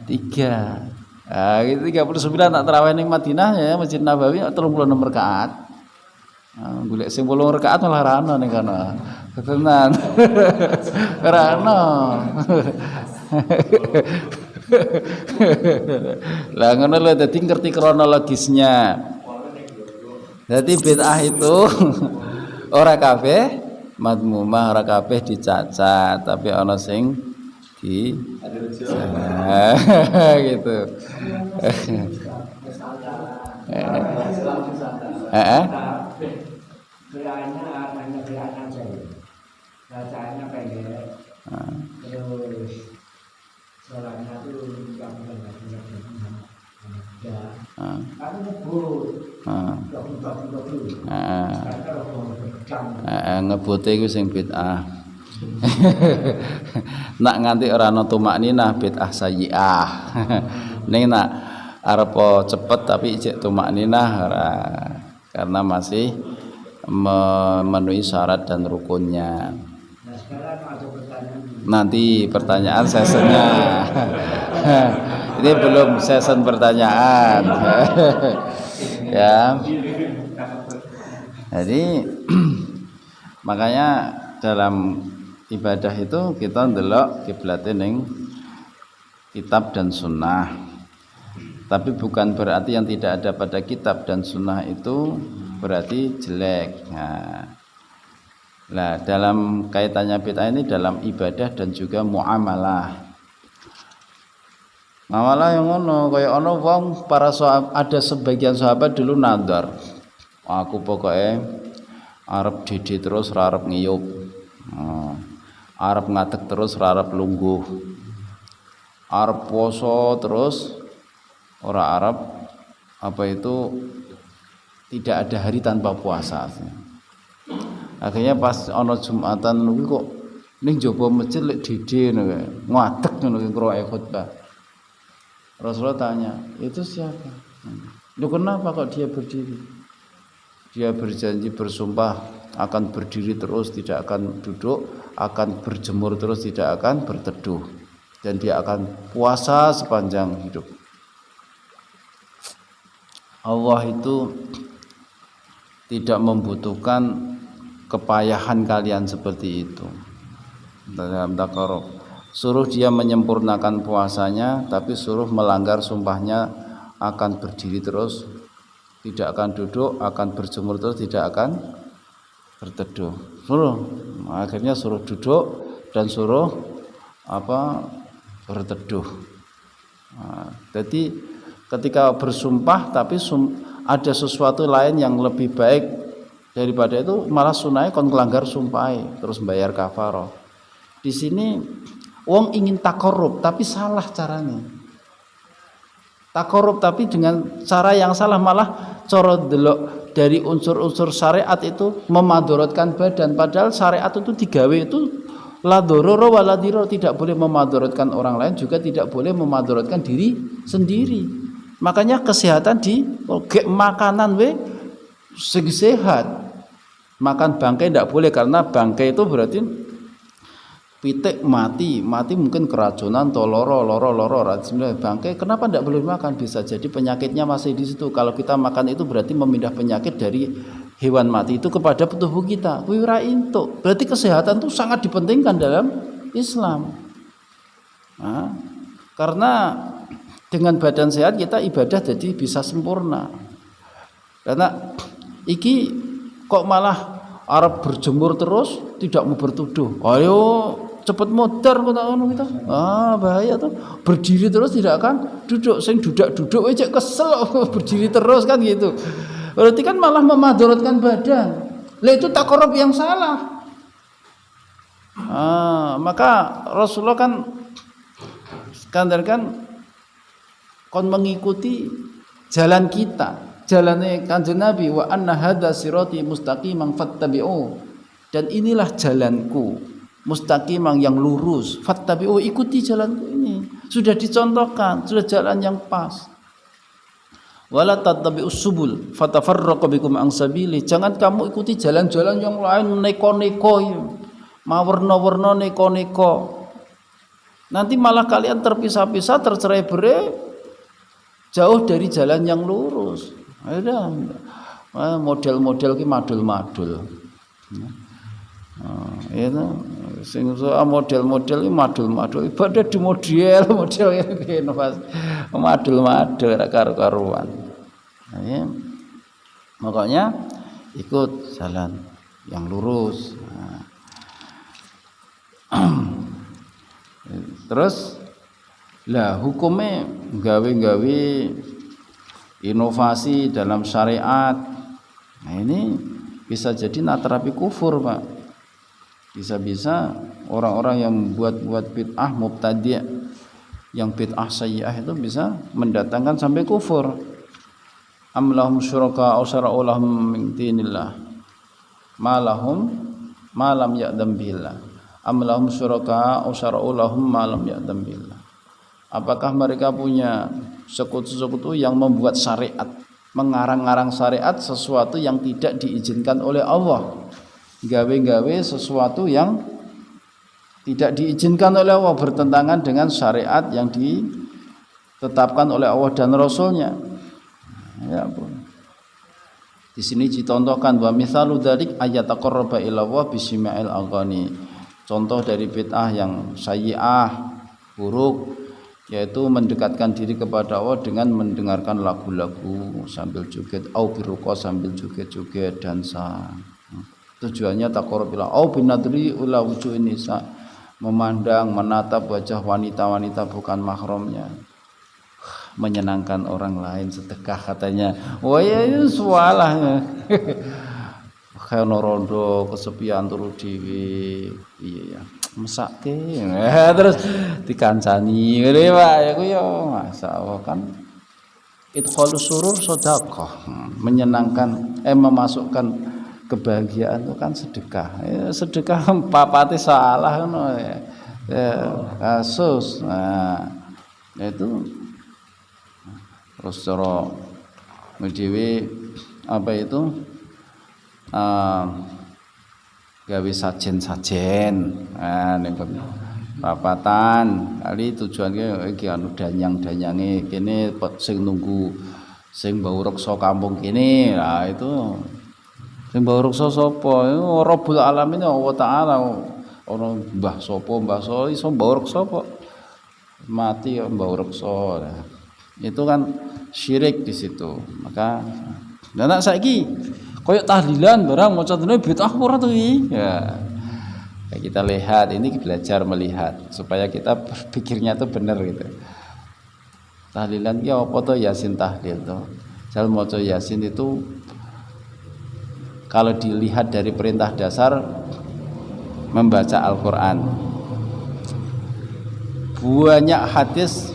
3. Nah, itu 39 nak tarawih ning Madinah ya Masjid Nabawi 36 rakaat. Nah, golek sing 8 rakaat malah ra ono ning kono. Ketenan. Ra ono. Lah ngono lho dadi ngerti kronologisnya. Jadi bid'ah itu ora kabeh madmumah, ora kabeh dicacat, tapi ana sing gitu. Bacaannya pendek, terus sholatnya tuh yang benar-benar ya, kamu nyebut, Ngebote iku sing bid'ah. Nak nganti ora ana tumakninah bid'ah sayyi'ah. Ning nak arep cepet tapi ijek tumakninah ora, karena masih memenuhi syarat dan rukunnya. Nah sekarang ada pertanyaan. Nanti pertanyaan sessionnya. Ini belum session pertanyaan. Ya. Jadi makanya dalam ibadah itu kita ndelok kiblate ning kitab dan sunnah. Tapi bukan berarti yang tidak ada pada kitab dan sunnah itu berarti jelek. Nah, dalam kaitannya bid'ah ini dalam ibadah dan juga muamalah. Muamalah yang ngono kaya ana wong para sahabat, ada sebagian sahabat dulu nadar. Aku pokoknya arep didi terus ora arep ngiyup. Arep ngadeg terus ora arep lungguh. Arep poso terus ora arep tidak ada hari tanpa puasa. Akhirnya pas ana Jumatan niku kok ning jaba masjid lek didi ngono kae. Ngadeg ngono ki kroe khutbah. Rasulullah tanya, "Itu siapa?" "Loh kenapa kok dia berdiri?" Dia berjanji bersumpah akan berdiri terus, tidak akan duduk, akan berjemur terus, tidak akan berteduh, dan dia akan puasa sepanjang hidup. Allah itu tidak membutuhkan kepayahan kalian seperti itu. Dalam Taqarrub suruh dia menyempurnakan puasanya, tapi suruh melanggar sumpahnya akan berdiri terus, tidak akan duduk, akan berjemur terus, tidak akan berteduh. Akhirnya suruh duduk dan suruh berteduh. Jadi ketika bersumpah tapi ada sesuatu lain yang lebih baik daripada itu, malah sunai kon nglanggar sumpahe terus bayar kafarah. Di sini wong ingin takorup tapi salah caranya. Takorup tapi dengan cara yang salah, malah cara delok dari unsur-unsur syariat itu memadorotkan badan, padahal syariat itu digawe itu la dororo wala diror, tidak boleh memadorotkan orang lain, juga tidak boleh memadorotkan diri sendiri. Makanya kesehatan di makanan sing sehat. Makan bangkai tidak boleh, karena bangkai itu berarti pitik mati mungkin keracunan atau loro bangkai. Kenapa tidak boleh makan? Bisa jadi penyakitnya masih di situ. Kalau kita makan itu berarti memindah penyakit dari hewan mati itu kepada tubuh kita. Berarti kesehatan itu sangat dipentingkan dalam Islam. Karena dengan badan sehat kita ibadah jadi bisa sempurna. Karena iki kok malah Arab berjemur terus, tidak mau bertuduh. Ayo cepet modar kok ngono kita. Bahaya tuh. Berdiri terus tidak akan duduk. Sing duduk aja kesel berdiri terus kan gitu. Berarti kan malah memadorotkan badan. Lah itu takorup yang salah. Maka Rasulullah kan skandarkan kon mengikuti jalan kita. Jalannya Kanjeng Nabi, wa anna hadza sirati mustaqiman fattabi'u, dan inilah jalanku mustaqiman yang lurus, fattabi'u, ikuti jalanku ini. Sudah dicontohkan, sudah jalan yang pas. Wala tattabi'us subul fatafarraqu bikum an sabili, jangan kamu ikuti jalan-jalan yang lain neko-neko, mawarna-warna neko-neko. Nanti malah kalian terpisah-pisah, tercerai-berai, jauh dari jalan yang lurus. Ada model-model ki madul-madul. Itu sing model-model ki madul-madul. Ibadah di model inovasi. Madul-madul ora karu-karuan. Makanya ikut jalan yang lurus. Terus lah hukumnya gawe-gawe inovasi dalam syariat. Nah ini bisa jadi naterapi kufur, Pak. Bisa-bisa orang-orang yang buat bid'ah mubtadi', yang bid'ah sayyi'ah itu bisa mendatangkan sampai kufur. am lahum syuraka aw syara'u lahum min dinillah ma lam ya'dam billah am lahum syuraka aw syara'u lahum ma lam ya'dam billah. Apakah mereka punya sekutu-sekutu yang membuat syariat, mengarang-arang syariat sesuatu yang tidak diizinkan oleh Allah, gawe-gawe sesuatu yang tidak diizinkan oleh Allah, bertentangan dengan syariat yang ditetapkan oleh Allah dan Rasulnya. Ya ampun. Di sini dicontohkan wa mithalu dzalik ayataqarraba ila Allah bisima'il aghani. Contoh dari bid'ah yang sayyi'ah, buruk, yaitu mendekatkan diri kepada Allah dengan mendengarkan lagu-lagu sambil joget, au biruqa sambil joget-joget dansa. Tujuannya taqarrub ila au binadri ila wujuhin nisa, memandang, menatap wajah wanita-wanita bukan mahramnya. Menyenangkan orang lain, sedekah katanya. Oh ya itu salah. Kayak norondo kesepian turu dhewe. Iya ya. Mesake. Terus dikancani ngene Pak ya ku yo masyaallah kan. Idkhalus surur sedekah. Menyenangkan memasukkan kebahagiaan itu kan sedekah. Ya, sedekah papate salah ngono ya. Kasus. Nah, itu terus cara dhewe apa itu gawe sajen-sajen ning papatan kali tujuannya iki anu danyang-danyange kene sing nunggu sing mbau reksa kampung kene. Lah itu sing mbau reksa sapa? Rabbul alamin Allah taala. Ana mbah sapa iso mbau reksa kok mati mbau reksa. Itu kan syirik di situ. Maka anak saiki koyo tahlilan barang maca dene bid'ah ora to iki. Ya. Kita lihat ini belajar melihat supaya kita berpikirnya itu benar gitu. Tahlilan ki apa to Yasin tahlil to. Jal maca Yasin itu kalau dilihat dari perintah dasar membaca Al-Qur'an. Banyak hadis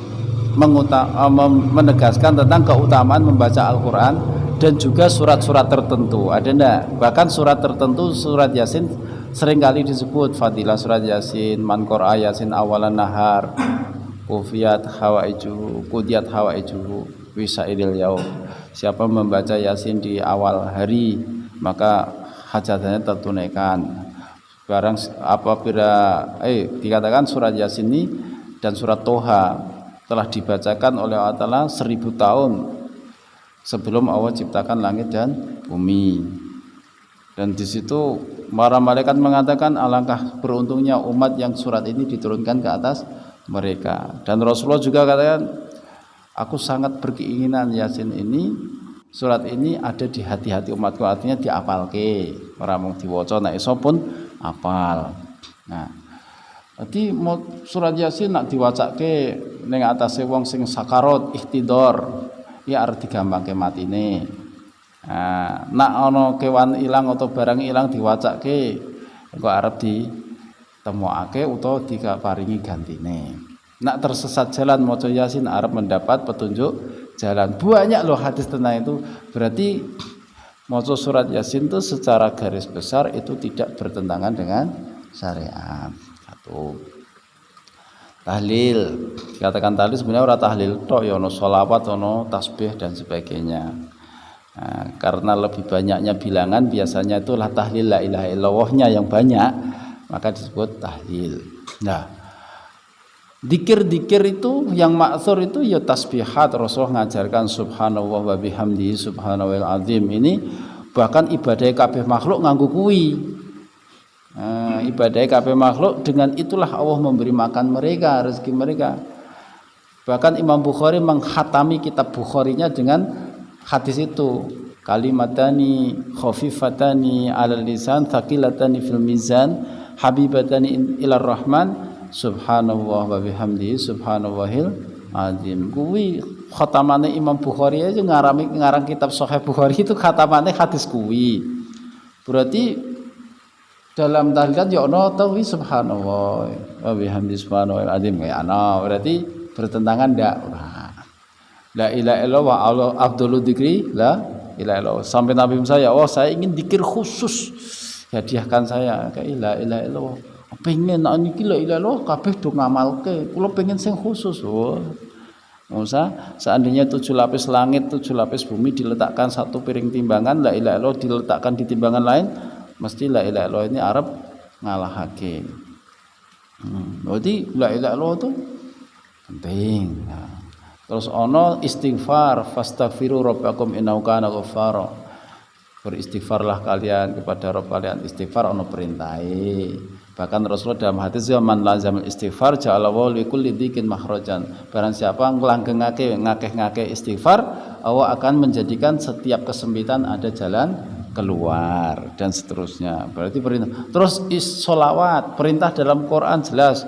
menegaskan tentang keutamaan membaca Al-Quran dan juga surat-surat tertentu. Ada enggak? Bahkan surat tertentu, surat Yasin seringkali disebut fadilah surat Yasin, man qara'a Yasin awalan nahar, qudiyat hawaijuhu wisairil yaum. Siapa membaca Yasin di awal hari maka hajatnya tertunaikan. Barang apabila dikatakan surat Yasin ini dan surat Toha telah dibacakan oleh Allah Ta'ala 1000 tahun sebelum Allah ciptakan langit dan bumi. Dan di situ para malaikat mengatakan alangkah beruntungnya umat yang surat ini diturunkan ke atas mereka. Dan Rasulullah juga katakan, aku sangat berkeinginan Yasin ini, surat ini ada di hati-hati umatku, artinya diapalke, ora mung diwaca nek iso pun apal. Nah, jadi surat Yasin nak diwacake ning atase wong sing sakarat ihtidor, ya arep digampangke matine. Nah, nak ana kewan ilang atau barang ilang diwacake engko arep ditemokake utawa diparingi gantine. Nak tersesat jalan maca Yasin arep mendapat petunjuk jalan. Banyak loh hadis tentang itu. Berarti maca surat Yasin itu secara garis besar itu tidak bertentangan dengan syariat. Tahlil, katakan tahlil sebenarnya ora tahlil tok ya ono sholawat, ono tasbih dan sebagainya. Nah, karena lebih banyaknya bilangan biasanya itulah tahlil la ilaha illallahnya yang banyak, maka disebut tahlil. Nah, dikir-dikir itu yang ma'tsur itu ya tasbihat. Rasulullah ngajarkan subhanallah wa bihamdihi subhanallahil azim. Ini bahkan ibadah kabeh makhluk nganggo kuwi. Ibadah kabeh makhluk, dengan itulah Allah memberi makan mereka, rezeki mereka. Bahkan Imam Bukhari mengkhatami kitab Bukharinya dengan hadis itu, kalimatani khafifatani 'alal lisan thaqilatani fil mizan habibatani ilar rahman subhanallah wa bihamdihi subhanallahil azim. Kuwi khatamane Imam Bukhari aja ngarang kitab Sahih Bukhari itu khatamane hadis kuwi. Berarti dalam tahlilan ya ana tauhid subhanallah wa bihamdi subhanallahil azim ya ana, berarti bertentangan ndak? La ilaha illallah wa afdhalu dzikri la ilaha illallah. Sampai Nabi saya, oh saya ingin zikir khusus. Hadiahkan saya ke la ilaha illallah. Pengen nek niki la ilaha illallah kabeh do ngamalke. Kula pengen sing khusus. Oh. Usah seandainya 7 lapis langit, 7 lapis bumi diletakkan satu piring timbangan, la ilaha illallah diletakkan di timbangan lain, mesti la ilaha illallah ini Arab ngalahake. Berarti la ilaha illallah itu penting. Nah. Terus ono istighfar, fastaghfiru rabbakum innahu kana ghaffara. Beristighfarlah kalian kepada Rabb kalian. Istighfar ono perintahe. Bahkan Rasulullah dalam hadis man lazamul istighfar ja'alallahu li kulli dzikin makhrajan. Barang siapa nglanggengake ngakeh-ngakeh istighfar, Allah akan menjadikan setiap kesempitan ada jalan keluar dan seterusnya. Berarti perintah. Terus sholawat, perintah dalam Quran jelas.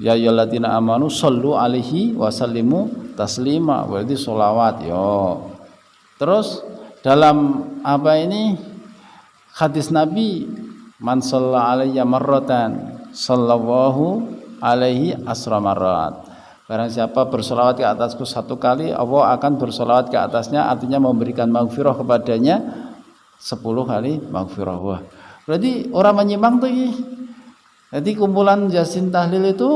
Ya ayyuhalladzina amanu shollu alaihi wa sallimu taslima. Berarti sholawat yo. Terus dalam apa ini hadis Nabi man shalla alayya marratan sallallahu alaihi asra marrat. Barang siapa bersolawat ke atasku satu kali, Allah akan bersolawat ke atasnya, artinya memberikan maghfirah kepadanya 10 kali maghfirah. Wah, berarti orang menyimpang tuh. Jadi kumpulan Yasin Tahlil itu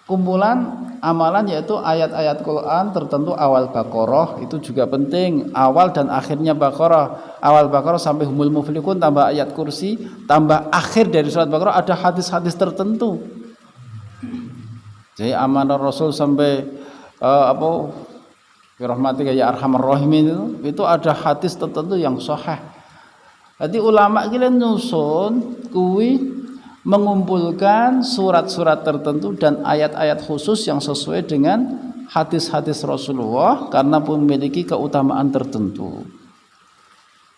kumpulan amalan yaitu ayat-ayat Quran tertentu awal Baqarah itu juga penting, awal dan akhirnya Baqarah. Awal Baqarah sampai Humul Muflihun tambah ayat kursi, tambah akhir dari surat Baqarah ada hadis-hadis tertentu. Jadi amanah Rasul sampai rahmatika ya arhamar rahimin itu ada hadis tertentu yang sahih. Jadi ulama kita nyusun kuwi mengumpulkan surat-surat tertentu dan ayat-ayat khusus yang sesuai dengan hadis-hadis Rasulullah karena memiliki keutamaan tertentu.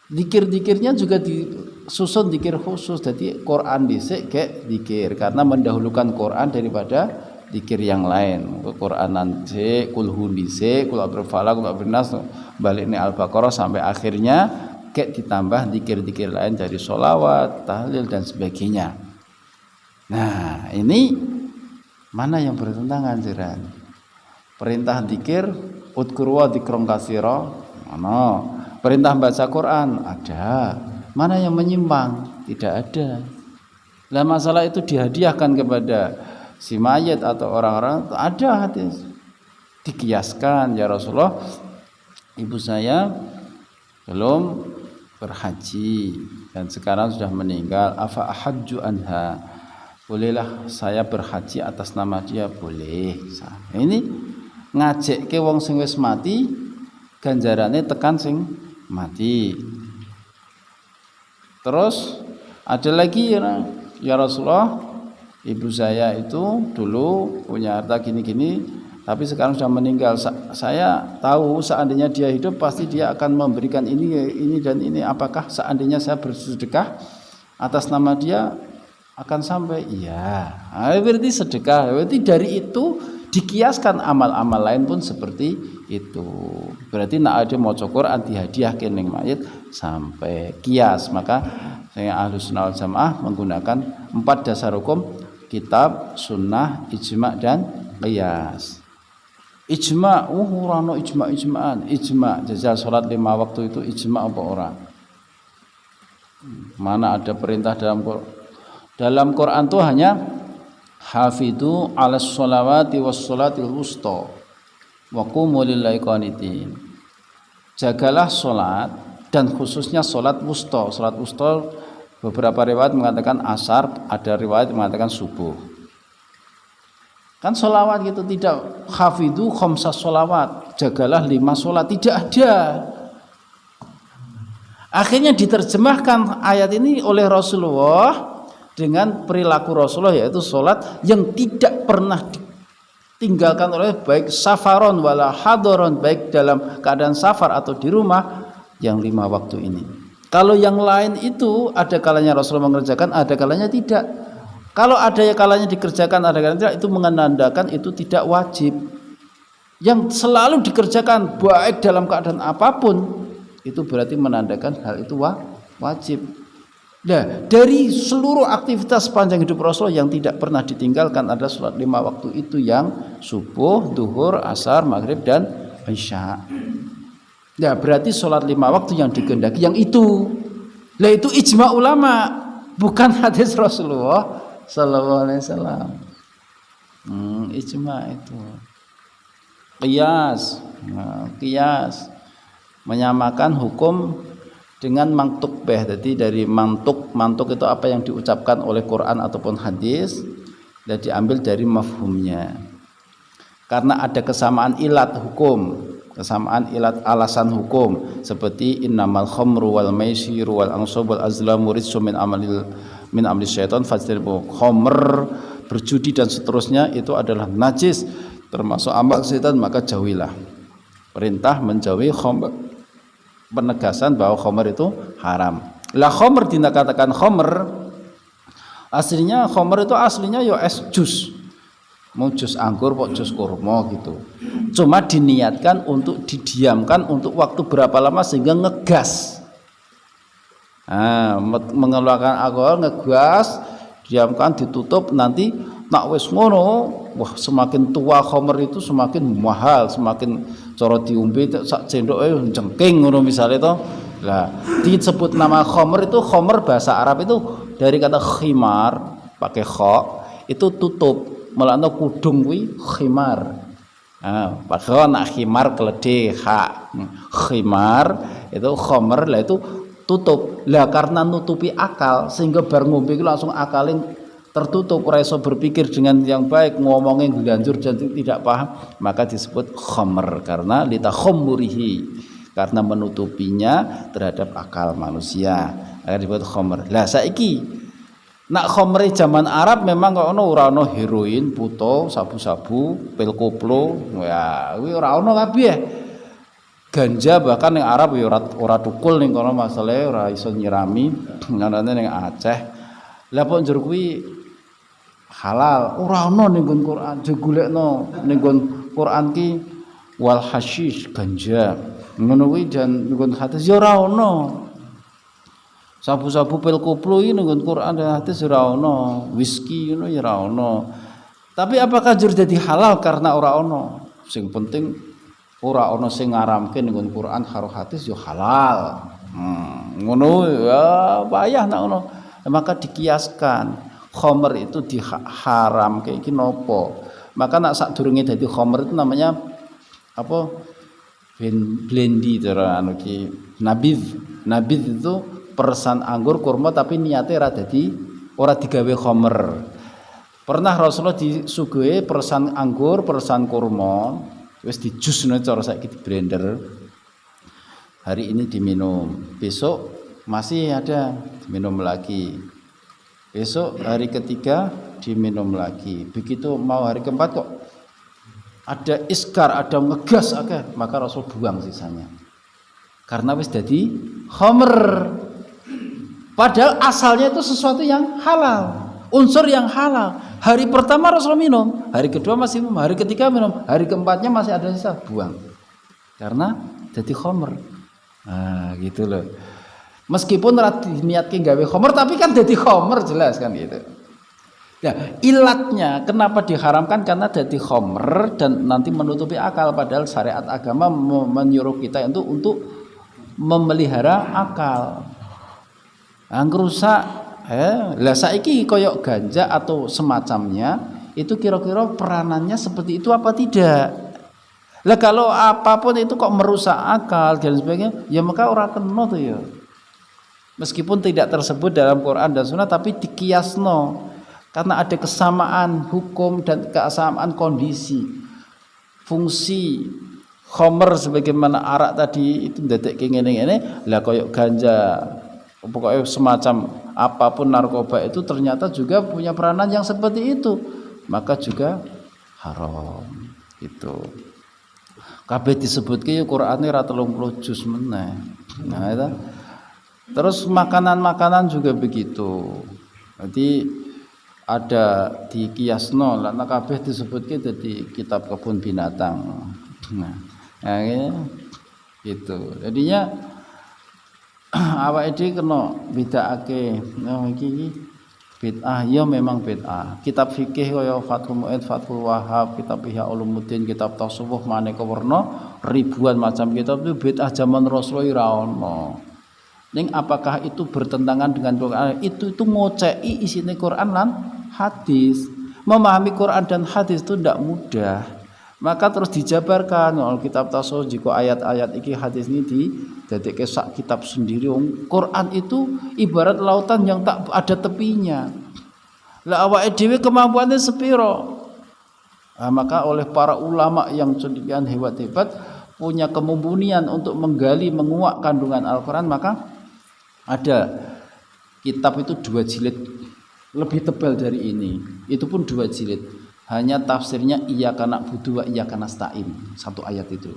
Dikir-dikirnya juga disusun dikir khusus. Jadi Quran dhisik gek dikir karena mendahulukan Quran daripada dikir yang lain. Quranan dhisik, kul hu dhisik, kul a'udzu falaq, kul a'udzu nas, balik ni Al-Baqarah sampai akhirnya gek ditambah dikir-dikir lain dari sholawat, tahlil dan sebagainya. Nah, ini mana yang bertentangan jiran? Perintah dzikir udkur wa dzikron katsira, mana? Perintah baca Quran ada. Mana yang menyimpang? Tidak ada. Lah masalah itu dihadiahkan kepada si mayit atau orang-orang, ada hadis. Dikiaskan, ya Rasulullah, ibu saya belum berhaji dan sekarang sudah meninggal, afa ahajju anha. Bolehlah saya berhaji atas nama dia, boleh. Ini ngajek ke wong sing wis mati, ganjarane tekan sing mati. Terus ada lagi ya Rasulullah, ibu saya itu dulu punya harta gini-gini, tapi sekarang sudah meninggal. Saya tahu seandainya dia hidup pasti dia akan memberikan ini dan ini. Apakah seandainya saya bersedekah atas nama dia akan sampai? Iya. Berarti sedekah. Berarti dari itu dikiaskan amal-amal lain pun seperti itu. Berarti nak ada maca Quran dihadiahkeun ning mayit sampai kias. Maka saya Ahlus Sunnah wal Jamaah menggunakan 4 dasar hukum: kitab, sunnah, ijma' dan qiyas. Ijma', ora ono ijma'. Jajal salat 5 waktu itu ijma' apa ora? Mana ada perintah dalam Quran itu hanya hafidhu 'alas sholawati was sholatil wusta wa qumu lillahi qanitin. Jagalah salat dan khususnya salat wusta. Salat wusta beberapa riwayat mengatakan asar, ada riwayat mengatakan subuh. Kan sholawat gitu, tidak hafidhu khamsas sholawat, jagalah 5 sholat, tidak ada. Akhirnya diterjemahkan ayat ini oleh Rasulullah dengan perilaku Rasulullah, yaitu sholat yang tidak pernah ditinggalkan oleh baik safaron wala hadaron, baik dalam keadaan safar atau di rumah, yang 5 waktu ini. Kalau yang lain itu ada kalanya Rasulullah mengerjakan, ada kalanya tidak. Kalau ada kalanya dikerjakan, ada kalanya tidak, itu menandakan itu tidak wajib. Yang selalu dikerjakan baik dalam keadaan apapun, itu berarti menandakan hal itu wajib. Nah, dari seluruh aktivitas sepanjang hidup Rasulullah yang tidak pernah ditinggalkan ada sholat 5 waktu itu, yang subuh, duhur, asar, maghrib, dan isya. Nah, berarti sholat 5 waktu yang dikehendaki yang itu. Lah itu ijma ulama, bukan hadis Rasulullah sallallahu alaihi wasallam. Ijma itu. Qiyas. Qiyas menyamakan hukum dengan mantuk beh. Jadi dari mantuk itu apa yang diucapkan oleh Quran ataupun hadis, dan diambil dari mafhumnya. Karena ada kesamaan ilat hukum, kesamaan ilat alasan hukum, seperti innamal khamru wal maisiru wal ansab wal azlamu rijsun min amali syaitan fajtanibuh. Khamr, berjudi dan seterusnya itu adalah najis, termasuk amal setan, maka jauhilah. Perintah menjauhi khamr, penegasan bahwa khamr itu haram. Lah khamr dikatakan khamr, aslinya khamr itu aslinya ya es jus. Mau jus anggur, kok jus kurma gitu. Cuma diniatkan untuk didiamkan untuk waktu berapa lama sehingga ngegas. Mengeluarkan alkohol, ngegas, diamkan, ditutup, nanti nak wis ngono, wah semakin tua khamr itu semakin mahal, semakin cara diombe sak cendoke jengking ngono misalnya itu. Lah, disebut nama khamr itu, khamr bahasa Arab itu dari kata khimar, pakai kha, itu tutup. Melakno kudung kuwi khimar. Padahal nak khimar keledai kha. Khimar itu khamr, lah itu tutup. Lah karena nutupi akal sehingga bar ngombe langsung akalin tertutup, ora iso berpikir dengan yang baik, ngomongnya gelanjur dan tidak paham, maka disebut khamr karena litakhammurihi, karena menutupinya terhadap akal manusia. Maka disebut khamr. Lah saiki nak khamri zaman Arab memang kok ora ono heroin, puto, sabu-sabu, pil koplo, ya kuwi ora ono kabeh. Ganja bahkan yang Arab ya ora tukul ning kono, masalahe ora iso nyirami, nganane ning Aceh. Lah kok njur kuwi halal, ora ono ning Quran, digolekno ning Quran ki wal hasyish ganja. Ngono kuwi jan ning hadis ya ora ono. Sabu-sabu pil koplo iki ning Quran dan hadis ora ono, whisky ngono ya ora ono. Tapi apakah jur dadi halal karena ora ono? Sing penting ora ono sing ngaramke ning Quran karo hadis ya halal. Ngono ya payah nak ngono. Maka dikiaskan khamr itu diharamke iki napa? Maka nak sadurunge dadi khamr itu namanya apa? Blendi cara anu ki nabiz. Nabiz itu persan anggur kurma tapi niatnya ora digawe khamr. Pernah Rasulullah disuguhi persan anggur, persan kurma, wis dijusno cara saiki di blender. Hari ini diminum, besok masih ada diminum lagi. Besok hari ketiga diminum lagi. Begitu mau hari keempat kok ada iskar, ada ngegas akeh, maka Rasul buang sisanya. Karena wis dadi khamr. Padahal asalnya itu sesuatu yang halal, unsur yang halal. Hari pertama Rasul minum, hari kedua masih minum, hari ketiga minum, hari keempatnya masih ada sisa, buang. Karena jadi khamr. Gitu loh. Meskipun niatke gawe khamr tapi kan jadi khamr, jelas kan gitu. Nah, ilatnya kenapa diharamkan karena jadi khamr dan nanti menutupi akal, padahal syariat agama menyuruh kita untuk memelihara akal. Ngrusak lah saiki koyok ganja atau semacamnya itu kira-kira peranannya seperti itu apa tidak? Lah kalau apapun itu kok merusak akal dan sebagainya, ya maka ora kena tuh ya. Meskipun tidak tersebut dalam Quran dan Sunnah tapi dikiasno karena ada kesamaan hukum dan kesamaan kondisi. Fungsi khamr sebagaimana arak tadi itu ndetekke ngene-ngene, lah koyok ganja pokoknya semacam apapun narkoba itu ternyata juga punya peranan yang seperti itu, maka juga haram itu. Kabeh disebutke Qur'ane ra 30 juz meneh. Nah, itu. Terus makanan-makanan juga begitu. Jadi ada di kiasno lan kabeh disebutke dadi kitab kebun binatang. Nah, gitu. Jadinya awake dhewe kena bedakake iki bid'ah ya memang bid'ah. Kitab fikih kaya Fathul Mu'in, Fathul Wahhab, kitab Ihya Ulumuddin, kitab tasawuf maneka warna ribuan macam kitab itu bid'ah zaman Rasulullah ra ono. Ning apakah itu bertentangan dengan Quran? Itu ngoceki isine Quran lan hadis. Memahami Quran dan hadis itu tidak mudah. Maka terus dijabarkan oleh kitab tasawuf jika ayat-ayat iki hadis ini didadekke sak kitab sendiri. Quran itu ibarat lautan yang tak ada tepinya. Lah awake dhewe kemampuannya sepiro? Nah, maka oleh para ulama yang sedemikian hebat-hebat punya kemumpunian untuk menggali menguak kandungan Al-Quran, maka ada kitab itu 2 jilid lebih tebal dari ini, itu pun 2 jilid, hanya tafsirnya iyyaka na'budu wa iyyaka nasta'in, 1 ayat itu.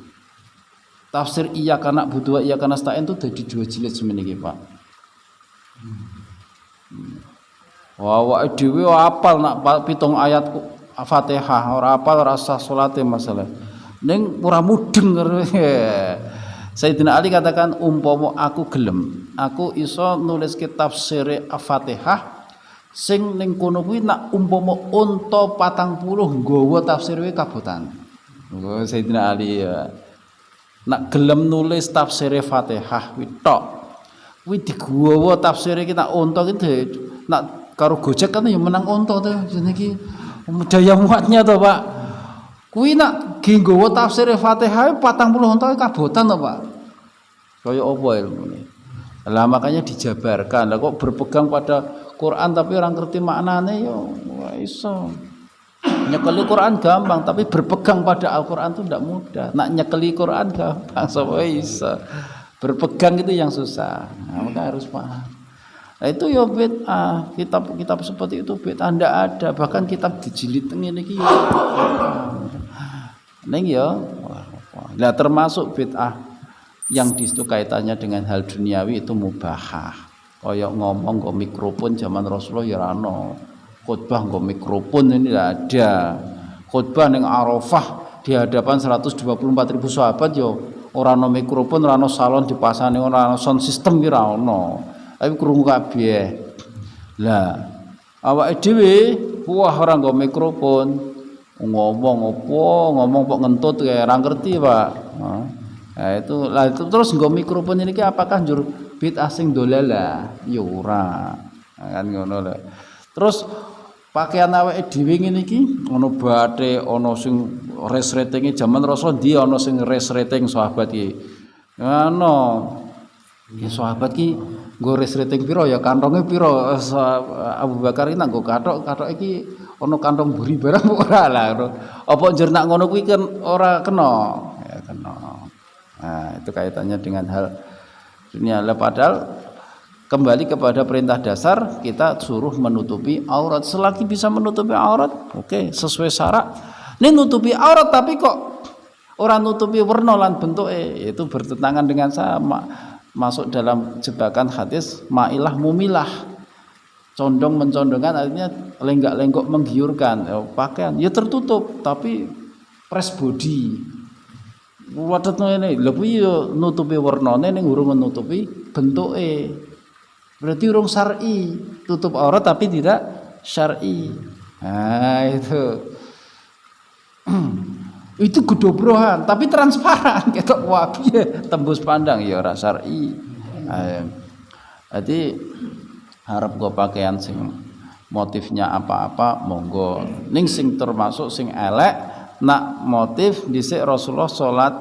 Tafsir iyyaka na'budu wa iyyaka nasta'in itu jadi 2 jilid semeniki Pak. Wah dhewe apal nak 7 ayat Fatihah, ora apal rasa salate masalah. Ning ora mudeng. Sayyidina Ali katakan umpama aku gelem, aku iso nulis kitab tafsir Fatihah sing ning kono kuwi nak umpama unta 40 nggawa tafsir kuwi kabotan. Sayyidina Ali ya. Nak gelem nulis tafsir Fatihah kuwi tok. Kuwi digawa tafsir iki nak unta iki nak karo Gojek kan ya menang unta to jenenge daya muatnya to Pak. Kuwi nak nggawa tafsir Fatihah 40 unta kabotan to Pak. Kaya apa ilmune. Lah makanya dijabarkan. Lah kok berpegang pada Quran tapi orang ngerti maknane yo ora iso. Nyekeli Quran gampang tapi berpegang pada Al-Quran itu tidak mudah. Nak nyekeli Quran gampang sapa iso. Berpegang itu yang susah. Nah, maka harus paham. Nah, itu ya bid'ah. Kitab-kitab seperti itu bid'ah ndak ada. Bahkan kitab dijilid ngene iki. Ning ya. Lah termasuk bid'ah yang disitu kaitannya dengan hal duniawi itu mubahah. Kayak ngomong nggo mikrofon zaman Rasulullah ya ono. Khutbah nggo mikrofon ini tidak ada. Khutbah ning Arafah di hadapan 124.000 sahabat yo ora ono mikrofon, ora ono salon dipasani, ora ono sound system ki ora ono. Tapi krungu kabeh. Lah awake dhewe wah ora nggo mikrofon ngomong apa, ngomong kok ngentut kayak ora ngerti, Pak. Nah, itu terus nggo mikrofon ini apakah njur bid'ah sing dolalah? Ya ora. Kan ngono lho. Terus pakaian awake dhewe ngene iki ana bathik, ana sing resletinge zaman Rasul ndi ana sing resleting sahabat iki. Ngono. Ya sahabat ki nggo resleting pira ya kantonge pira Abu Bakar iki nak nggo kathok iki ana kantong buri barang ora lah. Apa njur nak ngono kuwi kan ora kena. Ya kena. Nah, itu kaitannya dengan hal dunia. Padahal kembali kepada perintah dasar kita suruh menutupi aurat. Selagi bisa menutupi aurat, oke, sesuai syarat. Ini nutupi aurat tapi kok orang nutupi warna lan bentuke, itu bertentangan dengan sama. Masuk dalam jebakan hadis ma'ilah mumilah. Condong mencondongkan artinya lenggak-lenggok menggiurkan. Pakaian ya tertutup tapi press body. Wadatno ini lha kuwi yo nutupi warnane ning urung nutupi bentuke. Berarti urung syar'i, tutup aurat tapi tidak syar'i. Nah, itu. Itu gedobrohan tapi transparan ketok wah piye tembus pandang ya ora syar'i. Jadi harap go pakaian sing motifnya apa-apa monggo. Ning sing termasuk sing elek nak motif dhisik Rasulullah salat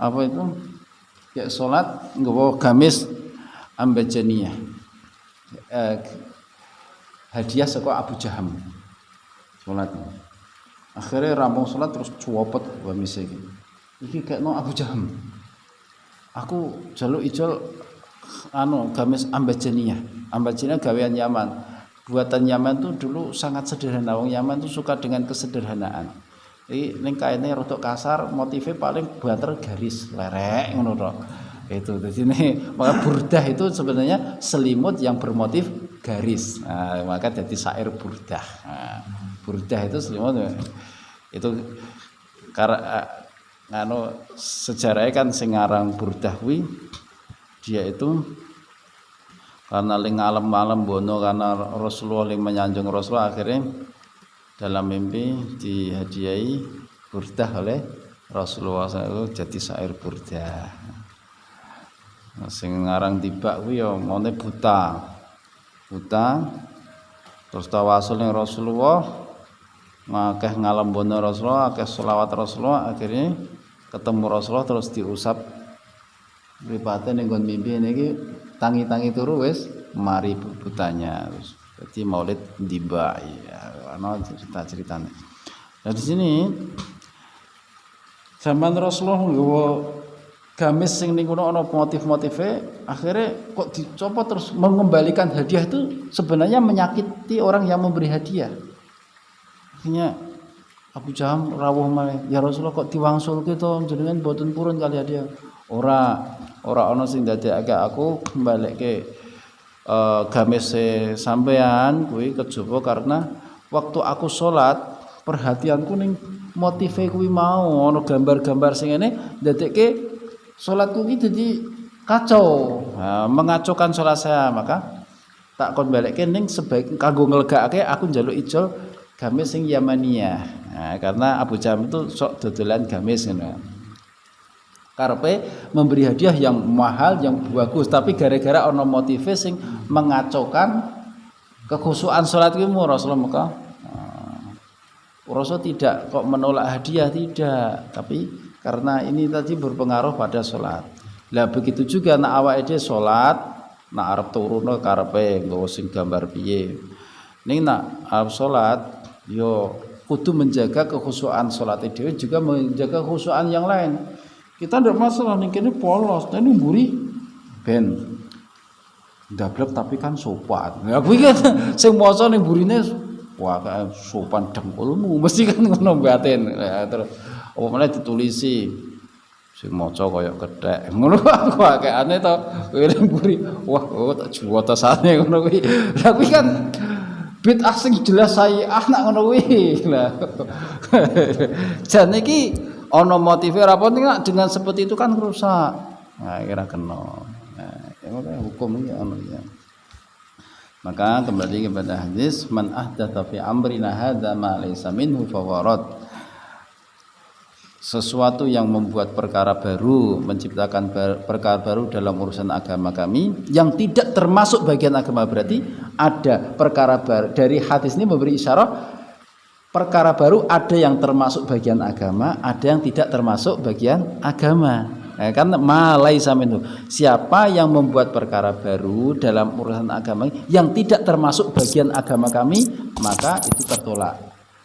apa itu ya salat nggawa gamis ambajaniyah hadiah saka Abu Jaham salat akhirnya rampung salat terus cuwopet gamis iki kekno Abu Jaham aku jaluk ijol gamis ambajaniyah gawean Yaman buatan Yaman tuh dulu sangat sederhana wong Yaman tuh suka dengan kesederhanaan. Ini kainnya rodok kasar, motifnya paling banter garis lerek ngono tok. Itu di sini maka burdah itu sebenarnya selimut yang bermotif garis. Nah, maka jadi syair burdah. Nah, burdah itu selimut itu karena sejarahnya kan sing aran burdah kuwi dia itu karena ling alam bono, karena Rasulullah ling menyanjung Rasulullah, akhirnya dalam mimpi dihadiahi burdah oleh Rasulullah itu jadi syair burdah. Sing ngarang tiba kuwi ya ngene buta. Terus tawasul ning Rasulullah, ngakeh ngalembono Rasulullah, akeh selawat Rasulullah, akhirnya ketemu Rasulullah terus diusap mripate ning nggon mimpi niki tangi-tangi turu wis mari butanya. Terus dadi maulid ndibak ya ana cerita-ceritane. Nah di sini zaman Rasulullah nggawa gamis sing ning kono ana motif-motife, akhirnya kok dicopot terus mengembalikan hadiah itu sebenarnya menyakiti orang yang memberi hadiah. Akhirnya Abu Jahal rawuh malih, ya Rasulullah kok diwangsulke to jenengan boten purun kali hadiah. Ora ana sing dadekake aku mbalekke gamis sampean kuwi kejaba karena waktu aku salat perhatianku ning motive kuwi mau ana gambar-gambar sing ngene dadekke salatku iki dadi kacau. Nah, mengacaukan salat saya, maka tak kon balekke ning sebaik kanggo nglegakake aku njaluk ijol gamis sing Yamaniyah. Nah, karena Abu Jahal itu sok dodolan gamis ngono. Karepe memberi hadiah yang mahal, yang bagus, tapi gara-gara ana motive sing mengacaukan kekhusyuan salat kuwi Rasulullah maka Rasul tidak kok menolak hadiah, tidak, tapi karena ini tadi berpengaruh pada salat. Lah begitu juga nek awake dhewe salat, nek arep turuno karepe nggawa sing gambar piye. Ning nek arep salat yo kudu menjaga kekhusyuan salat dhewe juga menjaga kekhusyuan yang lain. Kita ndak masalah ning kene polos, tapi mburi ben ndablek tapi kan sopan. Ya kuwi kan sing maca ning burine wah sopan dengkulmu mesti kan ngono batin. Ya, terus apa meneh ditulisi sing maca kaya kethek. Ngono aku akehane to ning buri. Wah, tak juwatesane ngono kuwi. Lah kuwi kan bid'ah sing jelas sayi'ah nak ngono kuwi. Lah. Jan iki ana motive ora apa dengan seperti itu kan rusak. Nah, kira kena. Nah, hukum iki ana ya. Maka kembali kepada hadis man ahdatsa fi amrina hadza ma laysa minhu fawarad. Sesuatu yang membuat perkara baru, menciptakan perkara baru dalam urusan agama kami yang tidak termasuk bagian agama, berarti ada perkara baru. Dari hadis ini memberi isyarat perkara baru ada yang termasuk bagian agama, ada yang tidak termasuk bagian agama. Kan malai samin itu. Siapa yang membuat perkara baru dalam urusan agama yang tidak termasuk bagian agama kami, maka itu tertolak.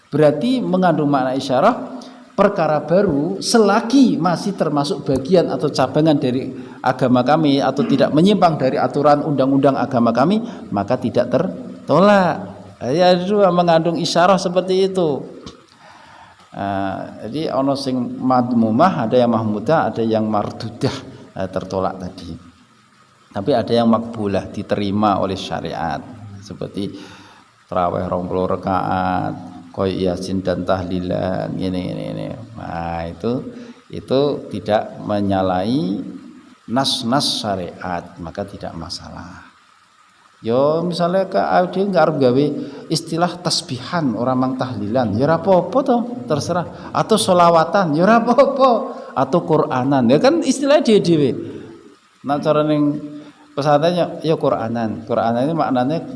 Berarti mengandung makna isyarat perkara baru selagi masih termasuk bagian atau cabangan dari agama kami atau tidak menyimpang dari aturan undang-undang agama kami, maka tidak tertolak. Ya itu mengandung isyarah seperti itu. Jadi ono sing madmumah, ada yang mahmudah, ada yang mardudah, tertolak tadi. Tapi ada yang makbulah, diterima oleh syariat, seperti tarawih 20 rakaat, qoi yasin dan tahlilan, ini. Nah, itu tidak menyalahi nas-nas syariat, maka tidak masalah. Yo misalnya ke dia nggak harus gawe istilah tasbihan orang mang tahlilan, ya apa-apa toh terserah, atau solawatan, ya apa-apa, atau Quranan, ya kan istilah dia. Nah cara neng pesantrennya ya Quranan ini maknanya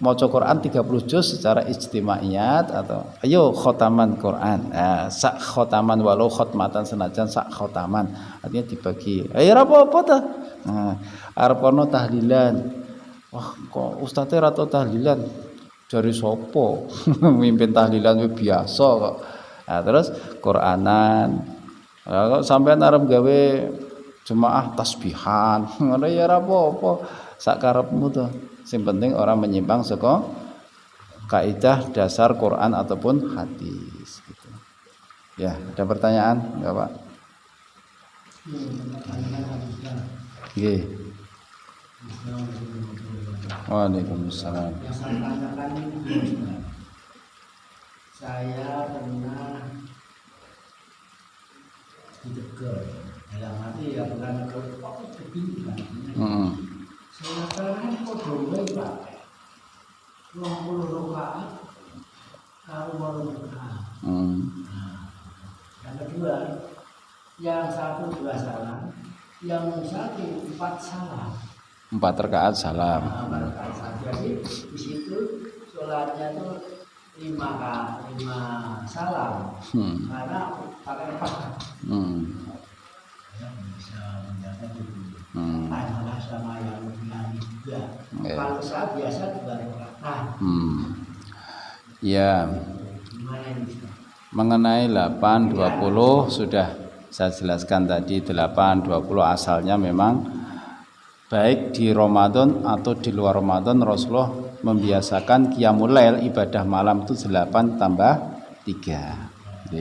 maca Quran 30 juz secara ijtimaiyat atau ayo khotaman Quran, sak khotaman walau khotmatan senajan sak khotaman, artinya dibagi, ya apa-apa toh. Nah arep ono tahlilan. Wah, kok ustadz rata tahlilan dari sopo mimpin tahlilan biasa kok. Nah, terus Quranan. Nah, kok sampean arep gawe jemaah tasbihan, ngono ya ora apa-apa. Sak karepmu to. Sing penting orang menyimpang saka kaidah dasar Quran ataupun hadis gitu. Ya, ada pertanyaan enggak, Pak? Nggih. Waalaikumsalam. Yang saya tanyakan ini, saya pernah ditegur dalam hati ya bukan kok kebingungan. Sekarang kok dongeng Pak. 20 rakaat kalau mau berdoa. Yang kedua, yang satu 2 salam, yang satu 4 salam. 4 rakaat salam. 4 rakaat salam. Jadi di situ sholatnya itu 5 salam. Karena pakai apa? Bisa menjaga dulu. Adalah sama yang lain juga. Kalau saya biasa 2 rakaat. Ya. Gimana ini? Mengenai 8-20 sudah saya jelaskan tadi. 8-20 asalnya memang baik di Ramadan atau di luar Ramadan Rasulullah membiasakan qiyamul lail, ibadah malam itu 8 tambah 3.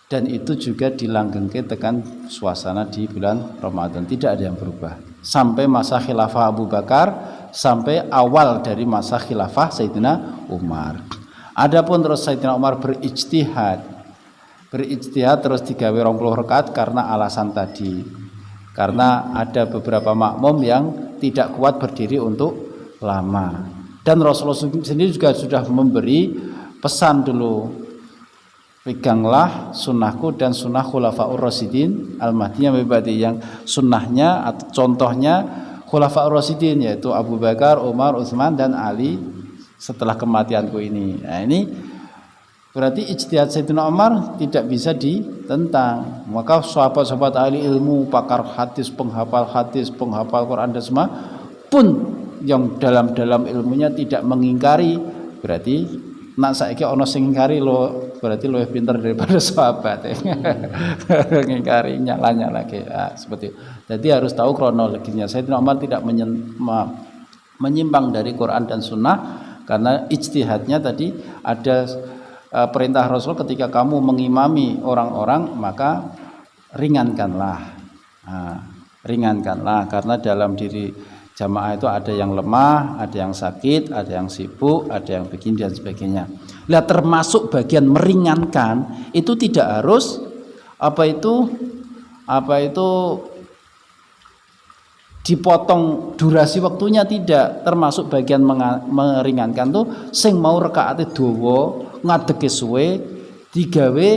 Dan itu juga dilanggengke tekan suasana di bulan Ramadan, tidak ada yang berubah sampai masa khilafah Abu Bakar, sampai awal dari masa khilafah Sayyidina Umar. Adapun terus Sayyidina Umar berijtihad terus digawe 20 rakaat karena alasan tadi, karena ada beberapa makmum yang tidak kuat berdiri untuk lama, dan Rasulullah sendiri juga sudah memberi pesan dulu, peganglah sunnahku dan sunnah khulafaur rasyidin al-mahdiyyin min ba'di, yang sunnahnya atau contohnya khulafaur rasyidin yaitu Abu Bakar, Umar, Utsman dan Ali setelah kematianku ini. Nah, ini berarti ijtihad Sayyidina Umar tidak bisa ditentang. Maka sahabat-sahabat ahli ilmu, pakar hadis, penghafal Quran dan semua pun yang dalam ilmunya tidak mengingkari, berarti nak saiki ana sing ngingkari lo, berarti lebih pintar daripada sahabat. Ngingkari nyala lagi. Seperti itu. Jadi harus tahu kronologinya. Sayyidina Umar tidak menyimpang dari Quran dan Sunnah karena ijtihadnya tadi ada perintah Rasul, ketika kamu mengimami orang-orang maka ringankanlah. Ringankanlah karena dalam diri jamaah itu ada yang lemah, ada yang sakit, ada yang sibuk, ada yang begini dan sebagainya. Nah, termasuk bagian meringankan itu tidak harus apa itu dipotong durasi waktunya, tidak. Termasuk bagian meringankan tuh sing mau rakaate dawa, ngadeke suwe, digawe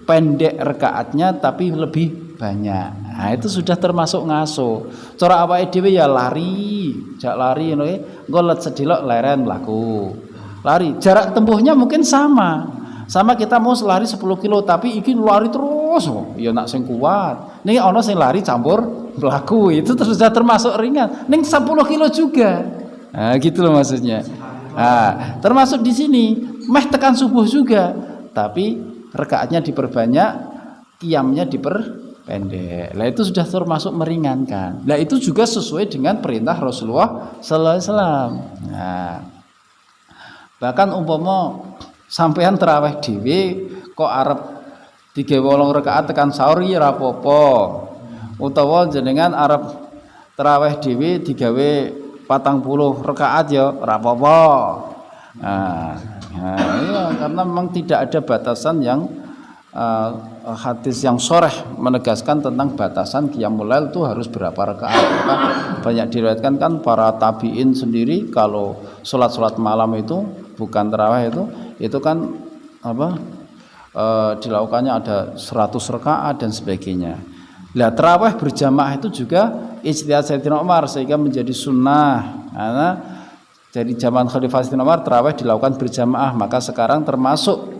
pendek rakaatnya tapi lebih banyak. Nah, itu sudah termasuk ngaso. Cara awake dhewe ya lari, jak lari ngono e, engko let sedilok leren mlaku. Lari, jarak tempuhnya mungkin sama. Sama kita mau lari 10 kilo tapi iki lari terus. Ya nak sing kuat. Ning ana sing lari campur mlaku, itu sudah termasuk ringan. Ning 10 kilo juga. Nah, gitu loh maksudnya. Nah, termasuk di sini meh tekan subuh juga, tapi rakaatnya diperbanyak, qiyamnya diperpendek. Lah itu sudah termasuk meringankan. Lah itu juga sesuai dengan perintah Rasulullah sallallahu alaihi wasallam. Nah, bahkan umpama sampean tarawih dhewe kok arep digawe 8 rakaat tekan sahur ya ora apa-apa. Utawa jenengan arep tarawih dhewe digawe 40 rakaat ya ora apa-apa. Nah, iya, karena memang tidak ada batasan yang hadis yang sharih menegaskan tentang batasan qiyamul lail itu harus berapa rakaat. Banyak diriwayatkan kan para tabi'in sendiri kalau salat malam itu bukan tarawih itu kan dilakukannya ada 100 rakaat dan sebagainya. Lah tarawih berjamaah itu juga ijtihad Sayyidina Umar sehingga menjadi sunnah. Karena dari zaman Khalifah Sayyidina Umar tarawih dilakukan berjamaah, maka sekarang termasuk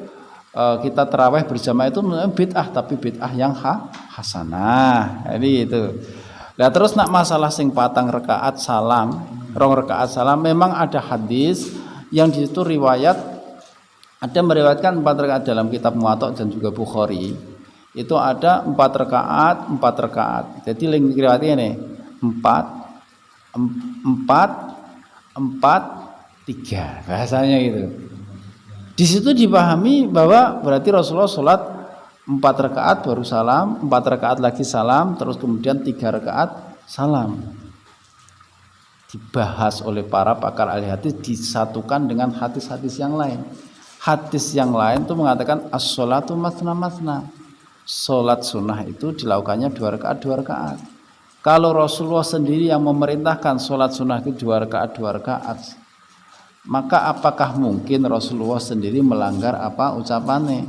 kita tarawih berjamaah itu bid'ah, tapi bid'ah yang hasanah. Jadi itu. Nah terus nak masalah sing 4 rakaat salam, 2 rakaat salam, memang ada hadis yang di situ riwayat ada meriwayatkan 4 rakaat dalam kitab Muwatta dan juga Bukhari. Itu ada 4 rakaat. Jadi link riwayatnya nih 4 3 bahasanya gitu. Di situ dipahami bahwa berarti Rasulullah sholat 4 rakaat baru salam, 4 rakaat lagi salam, terus kemudian 3 rakaat salam. Dibahas oleh para pakar ahli hadis, disatukan dengan hadis-hadis yang lain. Hadis yang lain itu mengatakan as-sholatu masna. sholat sunnah itu dilakukannya 2 rakaat. Kalau Rasulullah sendiri yang memerintahkan sholat sunnah itu 2 rakaat, maka apakah mungkin Rasulullah sendiri melanggar apa ucapannya?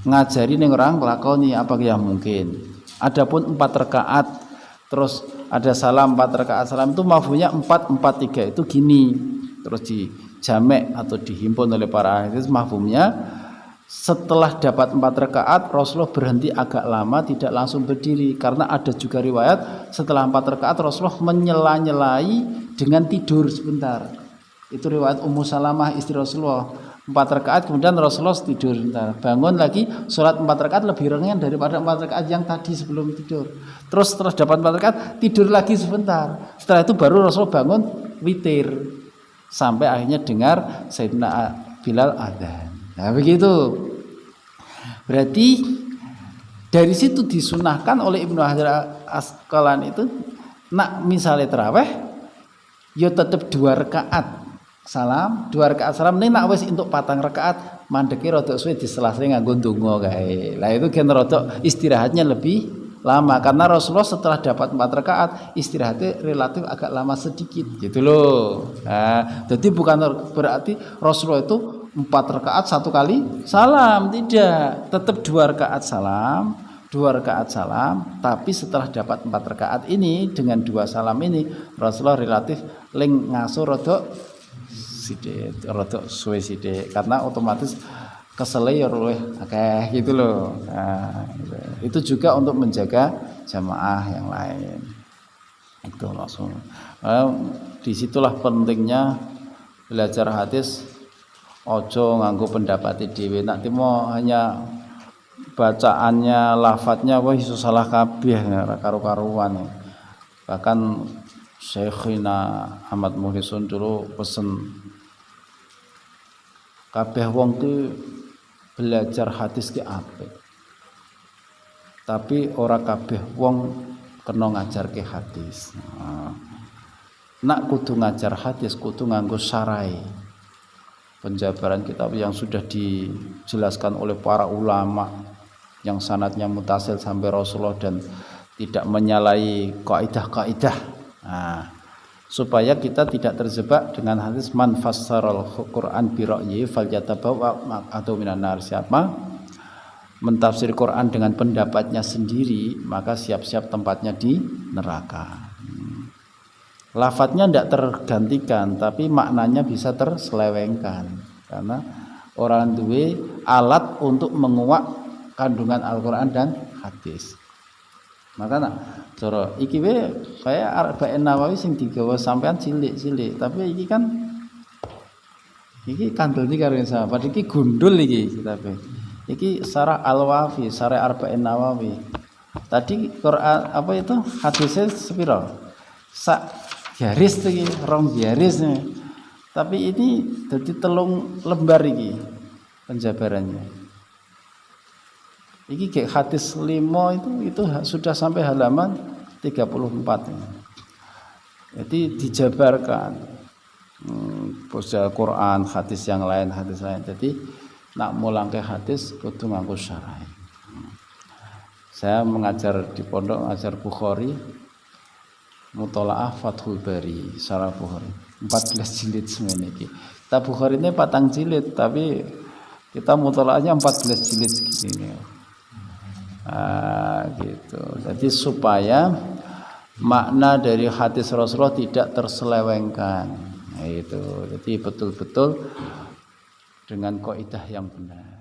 Ngajari ning orang lakoni apa yang mungkin. Adapun 4 rakaat terus ada salam 4 rakaat salam itu mafhumnya 4-4-3 itu gini. Terus dijamek atau dihimpun oleh para ahli mafhumnya setelah dapat 4 rakaat Rasulullah berhenti agak lama tidak langsung berdiri karena ada juga riwayat setelah 4 rakaat Rasulullah menyela-nyelai dengan tidur sebentar. Itu riwayat Ummu Salamah istri Rasulullah. 4 rakaat kemudian Rasulullah tidur sebentar. Bangun lagi sholat 4 rakaat lebih ringan daripada 4 rakaat yang tadi sebelum tidur. Terus setelah dapat 4 rakaat tidur lagi sebentar. Setelah itu baru Rasulullah bangun witir sampai akhirnya dengar Sayyidina Bilal adzan. Nah begitu. Berarti dari situ disunahkan oleh Ibnu Hajar Asqalani itu nak misalnya tarawih ya tetap 2 rakaat salam, 2 rakaat salam ning nak wis entuk 4 rakaat mandeke rada suwe diselasih nganggo ndonga kae. Lah itu kan rada istirahatnya lebih lama karena Rasulullah setelah dapat 4 rakaat istirahatnya relatif agak lama sedikit gitu loh. Nah, jadi bukan berarti Rasulullah itu 4 rakaat 1 kali salam, tidak, tetap 2 rakaat salam, 2 rakaat salam, tapi setelah dapat 4 rakaat ini dengan 2 salam ini Rasulullah relatif ling ngaso rada sithik, rada suwe sithik karena otomatis kesele ya luwih akeh gitu loh. Nah, itu juga untuk menjaga jamaah yang lain. Itu langsung. Disitulah pentingnya belajar hadis. Ojo nganggo pendapat dhewe. Nek timo hanya bacaannya, lafadznya wah iso salah kabeh ora karo-karuan. Bahkan Syekhina Ahmad Muhlisun dulu pesen kabeh wong ki belajar hadis ki apik. Tapi ora kabeh wong kena ngajarke hadis. Nak kudu ngajar hadis kudu nganggo sarai. Penjabaran kitab yang sudah dijelaskan oleh para ulama yang sanadnya mutasil sampai Rasulullah dan tidak menyalahi kaidah-kaidah. Nah, supaya kita tidak terjebak dengan hadis man fassaral Quran bi ra'yi falyatabawa atau minan nar, siapa mentafsir Quran dengan pendapatnya sendiri maka siap-siap tempatnya di neraka. Lafadznya tidak tergantikan tapi maknanya bisa terselewengkan karena orang duwe alat untuk menguak kandungan Al-Quran dan hadis. Maka cara iki we kaya Arba'in Nawawi sing digawa sampean cilik-cilik, tapi iki kan iki kandel iki karo sahabat iki gundul iki kitabe. Iki Syarah Al-Wafi, Syarah Arba'in Nawawi. Tadi Quran apa itu hadisnya sepiro? Sak garis iki, 2 garis. Tapi ini dadi 3 lembar iki penjabarannya. Iki kayak hadis 5 itu sudah sampai halaman 34. Jadi dijabarkan Quran, hadis yang lain, hadis lain. Jadi nak mulangke hadis kudu nganggo syarah. Saya mengajar di pondok ngajar Bukhari, mutolaah Fathul Bari, Syarah Bukhari. 14 jilid semene iki. Kitab Bukhari ini 4 jilid tapi kita mutolaahnya 14 jilid segini. Gitu. Jadi supaya makna dari hadis Rasulullah tidak terselewengkan. Nah, itu. Jadi betul-betul dengan kaidah yang benar.